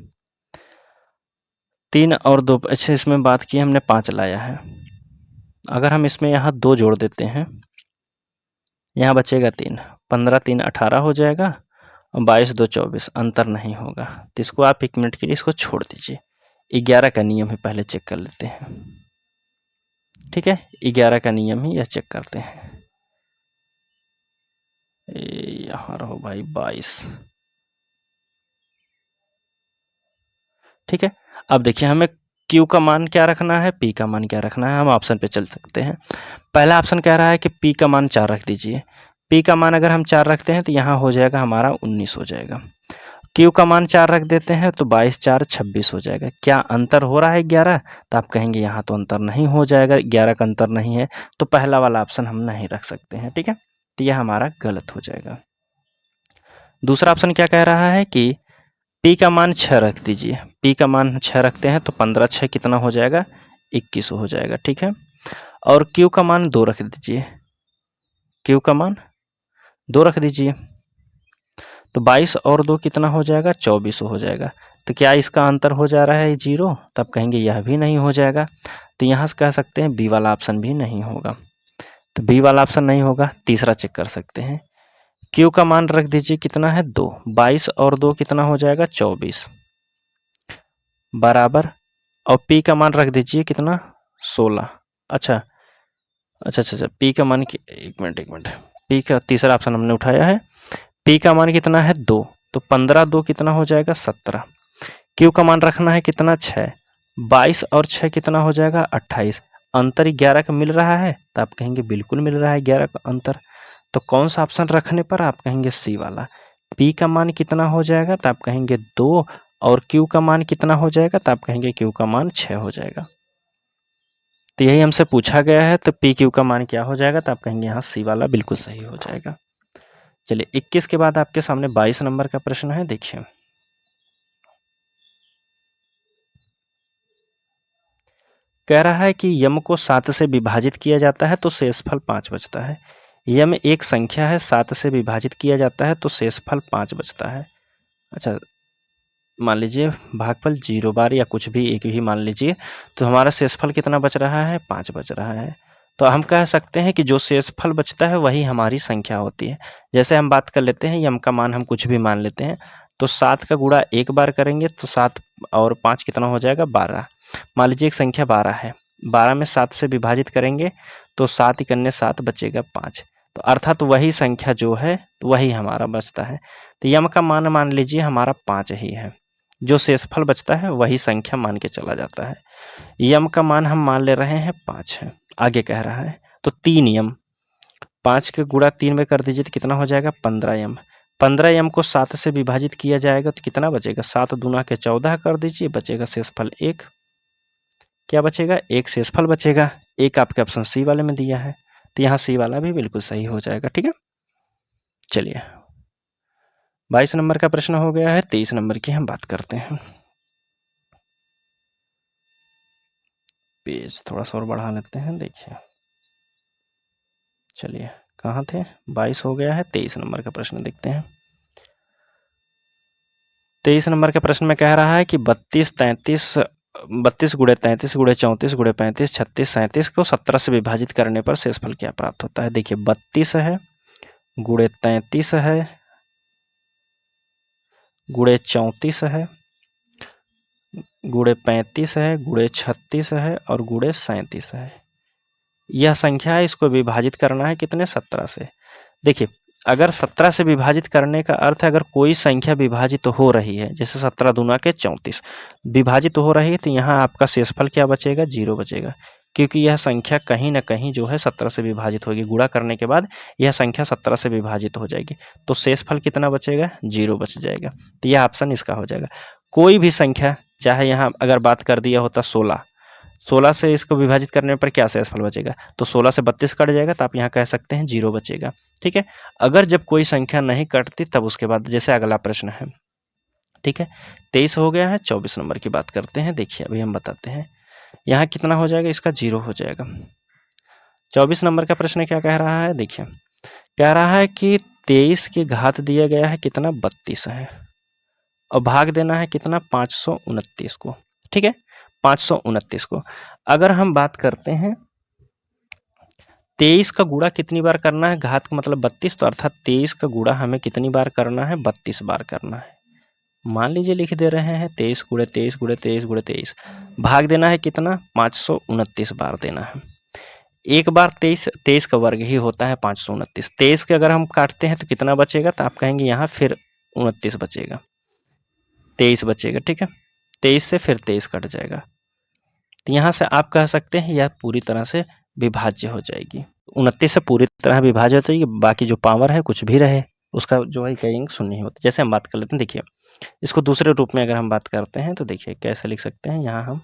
3 और 2, अच्छा इसमें बात की हमने 5 लाया है, अगर हम इसमें यहाँ 2 जोड़ देते हैं, यहाँ बचेगा 3, 15 3 18 हो जाएगा और 22 2 24, अंतर नहीं होगा। तो इसको आप 1 मिनट के लिए इसको छोड़ दीजिए। 11 का नियम ही पहले चेक कर लेते हैं, ठीक है, 11 का नियम ही यह चेक करते हैं। यहाँ रहो भाई 22, ठीक है। अब देखिए हमें Q का मान क्या रखना है, P का मान क्या रखना है, हम ऑप्शन पे चल सकते हैं। पहला ऑप्शन कह रहा है कि P का मान 4 रख दीजिए। P का मान अगर हम 4 रखते हैं तो यहाँ हो जाएगा हमारा 19 हो जाएगा। Q का मान 4 रख देते हैं तो 22 4 26 हो जाएगा। क्या अंतर हो रहा है 11? तो आप कहेंगे यहाँ तो अंतर नहीं हो जाएगा, 11 का अंतर नहीं है, तो पहला वाला ऑप्शन हम नहीं रख सकते हैं, ठीक है, तो यह हमारा गलत हो जाएगा। दूसरा ऑप्शन क्या कह रहा है कि P का मान 6 रख दीजिए। P का मान 6 रखते हैं तो 15 6 कितना हो जाएगा, 21 हो जाएगा, ठीक है। और Q का मान 2 रख दीजिए, Q का मान 2 रख दीजिए, तो 22 और 2 कितना हो जाएगा, 24 हो जाएगा। तो क्या इसका अंतर हो जा रहा है 0? तब कहेंगे यह भी नहीं हो जाएगा, तो यहाँ से कह सकते हैं बी वाला ऑप्शन भी नहीं होगा। तो बी वाला ऑप्शन नहीं होगा। तीसरा चेक कर सकते हैं, Q का मान रख दीजिए कितना है 2, 22 और 2 कितना हो जाएगा 24 बराबर, और P का मान रख दीजिए कितना 16। अच्छा, P का मान एक मिनट, P का तीसरा ऑप्शन हमने उठाया है। P का मान कितना है 2, तो 15 2 कितना हो जाएगा 17। Q का मान रखना है कितना 6, 22 और 6 कितना हो जाएगा 28। अंतर 11 का मिल रहा है, तो आप कहेंगे बिल्कुल मिल रहा है 11 का अंतर। तो कौन सा ऑप्शन रखने पर आप कहेंगे सी वाला। P का मान कितना हो जाएगा, तो आप कहेंगे 2, और Q का मान कितना हो जाएगा, तो आप कहेंगे Q का मान 6 हो जाएगा। तो यही हमसे पूछा गया है, तो P Q का मान क्या हो जाएगा, तो आप कहेंगे यहाँ सी वाला बिल्कुल सही हो जाएगा। चलिए 21 के बाद आपके सामने 22 नंबर का प्रश्न है, देखिए। कह रहा है कि यम को 7 से विभाजित किया जाता है तो शेषफल 5 बचता है। यम एक संख्या है, 7 से विभाजित किया जाता है तो शेषफल 5 बचता है। अच्छा, मान लीजिए भागफल 0 बार या कुछ भी एक ही मान लीजिए, तो हमारा शेषफल कितना बच रहा है, 5 बच रहा है। तो हम कह सकते हैं कि जो शेषफल बचता है वही हमारी संख्या होती है। जैसे हम बात कर लेते हैं, यम का मान हम कुछ भी मान लेते हैं, तो 7 का गुणा एक बार करेंगे तो 7 और 5 कितना हो जाएगा 12। मान लीजिए एक संख्या 12 है, 12 में 7 से विभाजित करेंगे तो 7 इकन्ने 7 बचेगा 5। तो अर्थात वही संख्या जो है वही हमारा बचता है। तो यम का मान लीजिए हमारा 5 ही है, जो शेषफल बचता है वही संख्या मान के चला जाता है। यम का मान हम मान ले रहे हैं 5 है, आगे कह रहा है तो 3 यम, 5 के गुणा 3 में कर दीजिए तो कितना हो जाएगा 15 यम। 15 यम को 7 से विभाजित किया जाएगा तो कितना बचेगा, 7 दूना के 14 कर दीजिए, बचेगा शेषफल 1। क्या बचेगा, 1 शेषफल बचेगा। एक आपके ऑप्शन सी वाले में दिया है, तो यहाँ सी वाला भी बिल्कुल सही हो जाएगा, ठीक है। चलिए 22 नंबर का प्रश्न हो गया है, 23 नंबर की हम बात करते हैं। पेज थोड़ा सा और बढ़ा लेते हैं, देखिए। चलिए कहाँ थे, 22 हो गया है, 23 नंबर का प्रश्न देखते हैं। 23 नंबर के प्रश्न में कह रहा है कि 32 33 32 गुणे 33 गुणे 34 गुणे 35 36 37 को 17 से विभाजित करने पर शेषफल क्या प्राप्त होता है। देखिए 32 है, गुणे 33 है, गुणे 34 है, गुणे 35 है, गुणे 36 है और गुणे 37 है। यह संख्या है, इसको विभाजित करना है कितने, 17 से। देखिए अगर 17 से विभाजित करने का अर्थ है अगर कोई संख्या विभाजित हो रही है, जैसे 17 दूना के 34 विभाजित हो रही है, तो यहाँ आपका शेषफल क्या बचेगा, 0 बचेगा, क्योंकि यह संख्या कहीं ना कहीं जो है 17 से विभाजित होगी। गुणा करने के बाद यह संख्या 17 से विभाजित हो जाएगी, तो शेषफल कितना बचेगा, 0 बच जाएगा। तो यह ऑप्शन इसका हो जाएगा। कोई भी संख्या, चाहे यहाँ अगर बात कर दिया होता 16 से इसको विभाजित करने पर क्या शेषफल बचेगा, तो 16 से 32 कट जाएगा, तो आप यहाँ कह सकते हैं 0 बचेगा, ठीक है। अगर जब कोई संख्या नहीं कटती तब उसके बाद जैसे अगला प्रश्न है, ठीक है। 23 हो गया है, 24 नंबर की बात करते हैं। देखिए अभी हम बताते हैं, यहाँ कितना हो जाएगा, इसका 0 हो जाएगा। 24 नंबर का प्रश्न क्या कह रहा है, देखिए कह रहा है कि 23 की घात दिया गया है कितना 32 है और भाग देना है कितना 529 को। ठीक है, 529 को। अगर हम बात करते हैं 23 का गुणा कितनी बार करना है, घात का मतलब 32, तो अर्थात 23 का गुणा हमें कितनी बार करना है 32 बार करना है। मान लीजिए लिख दे रहे हैं 23 गुणे 23 गुणे 23 गुणे 23, भाग देना है कितना 529 बार देना है। एक बार 23 का वर्ग ही होता है 529। 23 के अगर हम काटते हैं तो कितना बचेगा, तो आप कहेंगे यहाँ फिर 29 बचेगा, 23 बचेगा। ठीक है, 23 से फिर 23 कट जाएगा, तो यहाँ से आप कह सकते हैं यह पूरी तरह से विभाज्य हो जाएगी। 29 से पूरी तरह विभाज्य हो जाएगी, बाकी जो पावर है कुछ भी रहे उसका जो है कहीं शून्य ही होता है। जैसे हम बात कर लेते हैं, देखिए इसको दूसरे रूप में अगर हम बात करते हैं तो देखिए कैसे लिख सकते हैं। यहाँ हम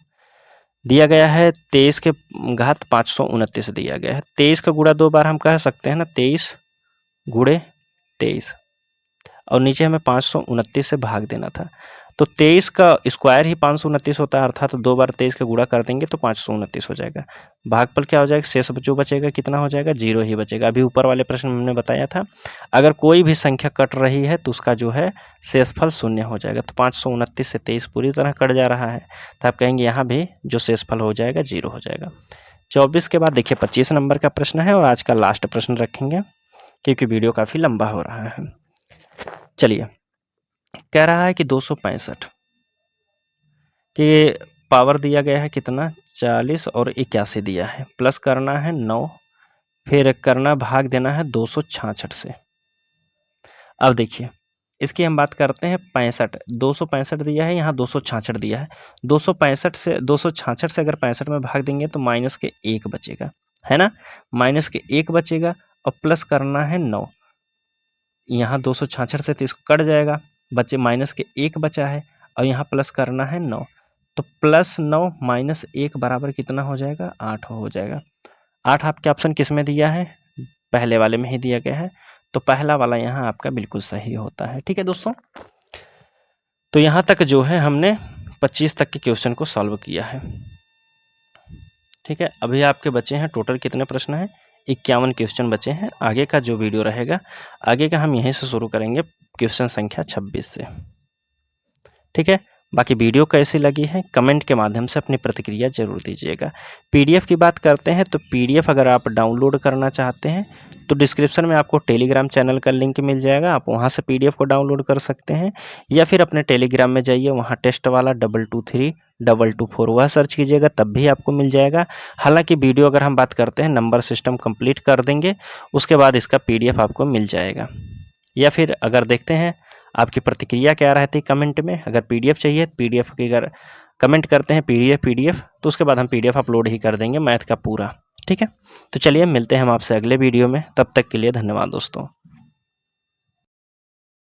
दिया गया है 23 के घात 529 दिया गया है। 23 का गुणा 2 बार हम कह सकते हैं ना, 23 गुणे 23, और नीचे हमें 529 से भाग देना था, तो 23 का स्क्वायर ही 529 होता है, अर्थात 2 बार 23 का गुणा कर देंगे तो 529 हो जाएगा। भागफल क्या हो जाएगा, शेष जो बचेगा कितना हो जाएगा, 0 ही बचेगा। अभी ऊपर वाले प्रश्न में हमने बताया था अगर कोई भी संख्या कट रही है तो उसका जो है शेषफल 0 हो जाएगा। तो 529 से 23 पूरी तरह कट जा रहा है, तो आप कहेंगे यहाँ भी जो शेषफल हो जाएगा 0 हो जाएगा। 24 के बाद देखिए 25 नंबर का प्रश्न है और आज का लास्ट प्रश्न रखेंगे क्योंकि वीडियो काफ़ी लंबा हो रहा है। चलिए, कह रहा है कि 265 के पावर दिया गया है कितना 40 और 81 दिया है, प्लस करना है 9, फिर करना भाग देना है 266 से। अब देखिए इसकी हम बात करते हैं 65, 265 दिया है, यहाँ 266 दिया है। 265 से अगर 65 में भाग देंगे तो माइनस के 1 बचेगा, है ना, माइनस के 1 बचेगा और प्लस करना है 9। यहाँ 266 से तो इसको कट जाएगा, बचे माइनस के 1 बचा है और यहाँ प्लस करना है 9, तो प्लस 9 माइनस 1 बराबर कितना हो जाएगा 8 हो जाएगा। 8 आपके ऑप्शन किस में दिया है, पहले वाले में ही दिया गया है, तो पहला वाला यहाँ आपका बिल्कुल सही होता है। ठीक है दोस्तों, तो यहाँ तक जो है हमने 25 तक के क्वेश्चन को सॉल्व किया है। ठीक है, अभी आपके बचे हैं टोटल कितने प्रश्न हैं, 51 क्वेश्चन बचे हैं। आगे का जो वीडियो रहेगा आगे का हम यहीं से शुरू करेंगे क्वेश्चन संख्या 26 से। ठीक है, बाकी वीडियो कैसी लगी है कमेंट के माध्यम से अपनी प्रतिक्रिया जरूर दीजिएगा। पीडीएफ की बात करते हैं तो पीडीएफ अगर आप डाउनलोड करना चाहते हैं तो डिस्क्रिप्शन में आपको टेलीग्राम चैनल का लिंक मिल जाएगा, आप वहां से पीडीएफ को डाउनलोड कर सकते हैं, या फिर अपने टेलीग्राम में जाइए, वहां टेस्ट वाला 223-224 वह सर्च कीजिएगा तब भी आपको मिल जाएगा। हालांकि वीडियो अगर हम बात करते हैं नंबर सिस्टम कंप्लीट कर देंगे उसके बाद इसका पीडीएफ आपको मिल जाएगा। या फिर अगर देखते हैं आपकी प्रतिक्रिया क्या रहती है कमेंट में, अगर पीडीएफ चाहिए पीडीएफ की अगर कमेंट करते हैं पीडीएफ तो उसके बाद हम पीडीएफ अपलोड ही कर देंगे मैथ का पूरा। ठीक है, तो चलिए मिलते हैं हम आपसे अगले वीडियो में, तब तक के लिए धन्यवाद दोस्तों।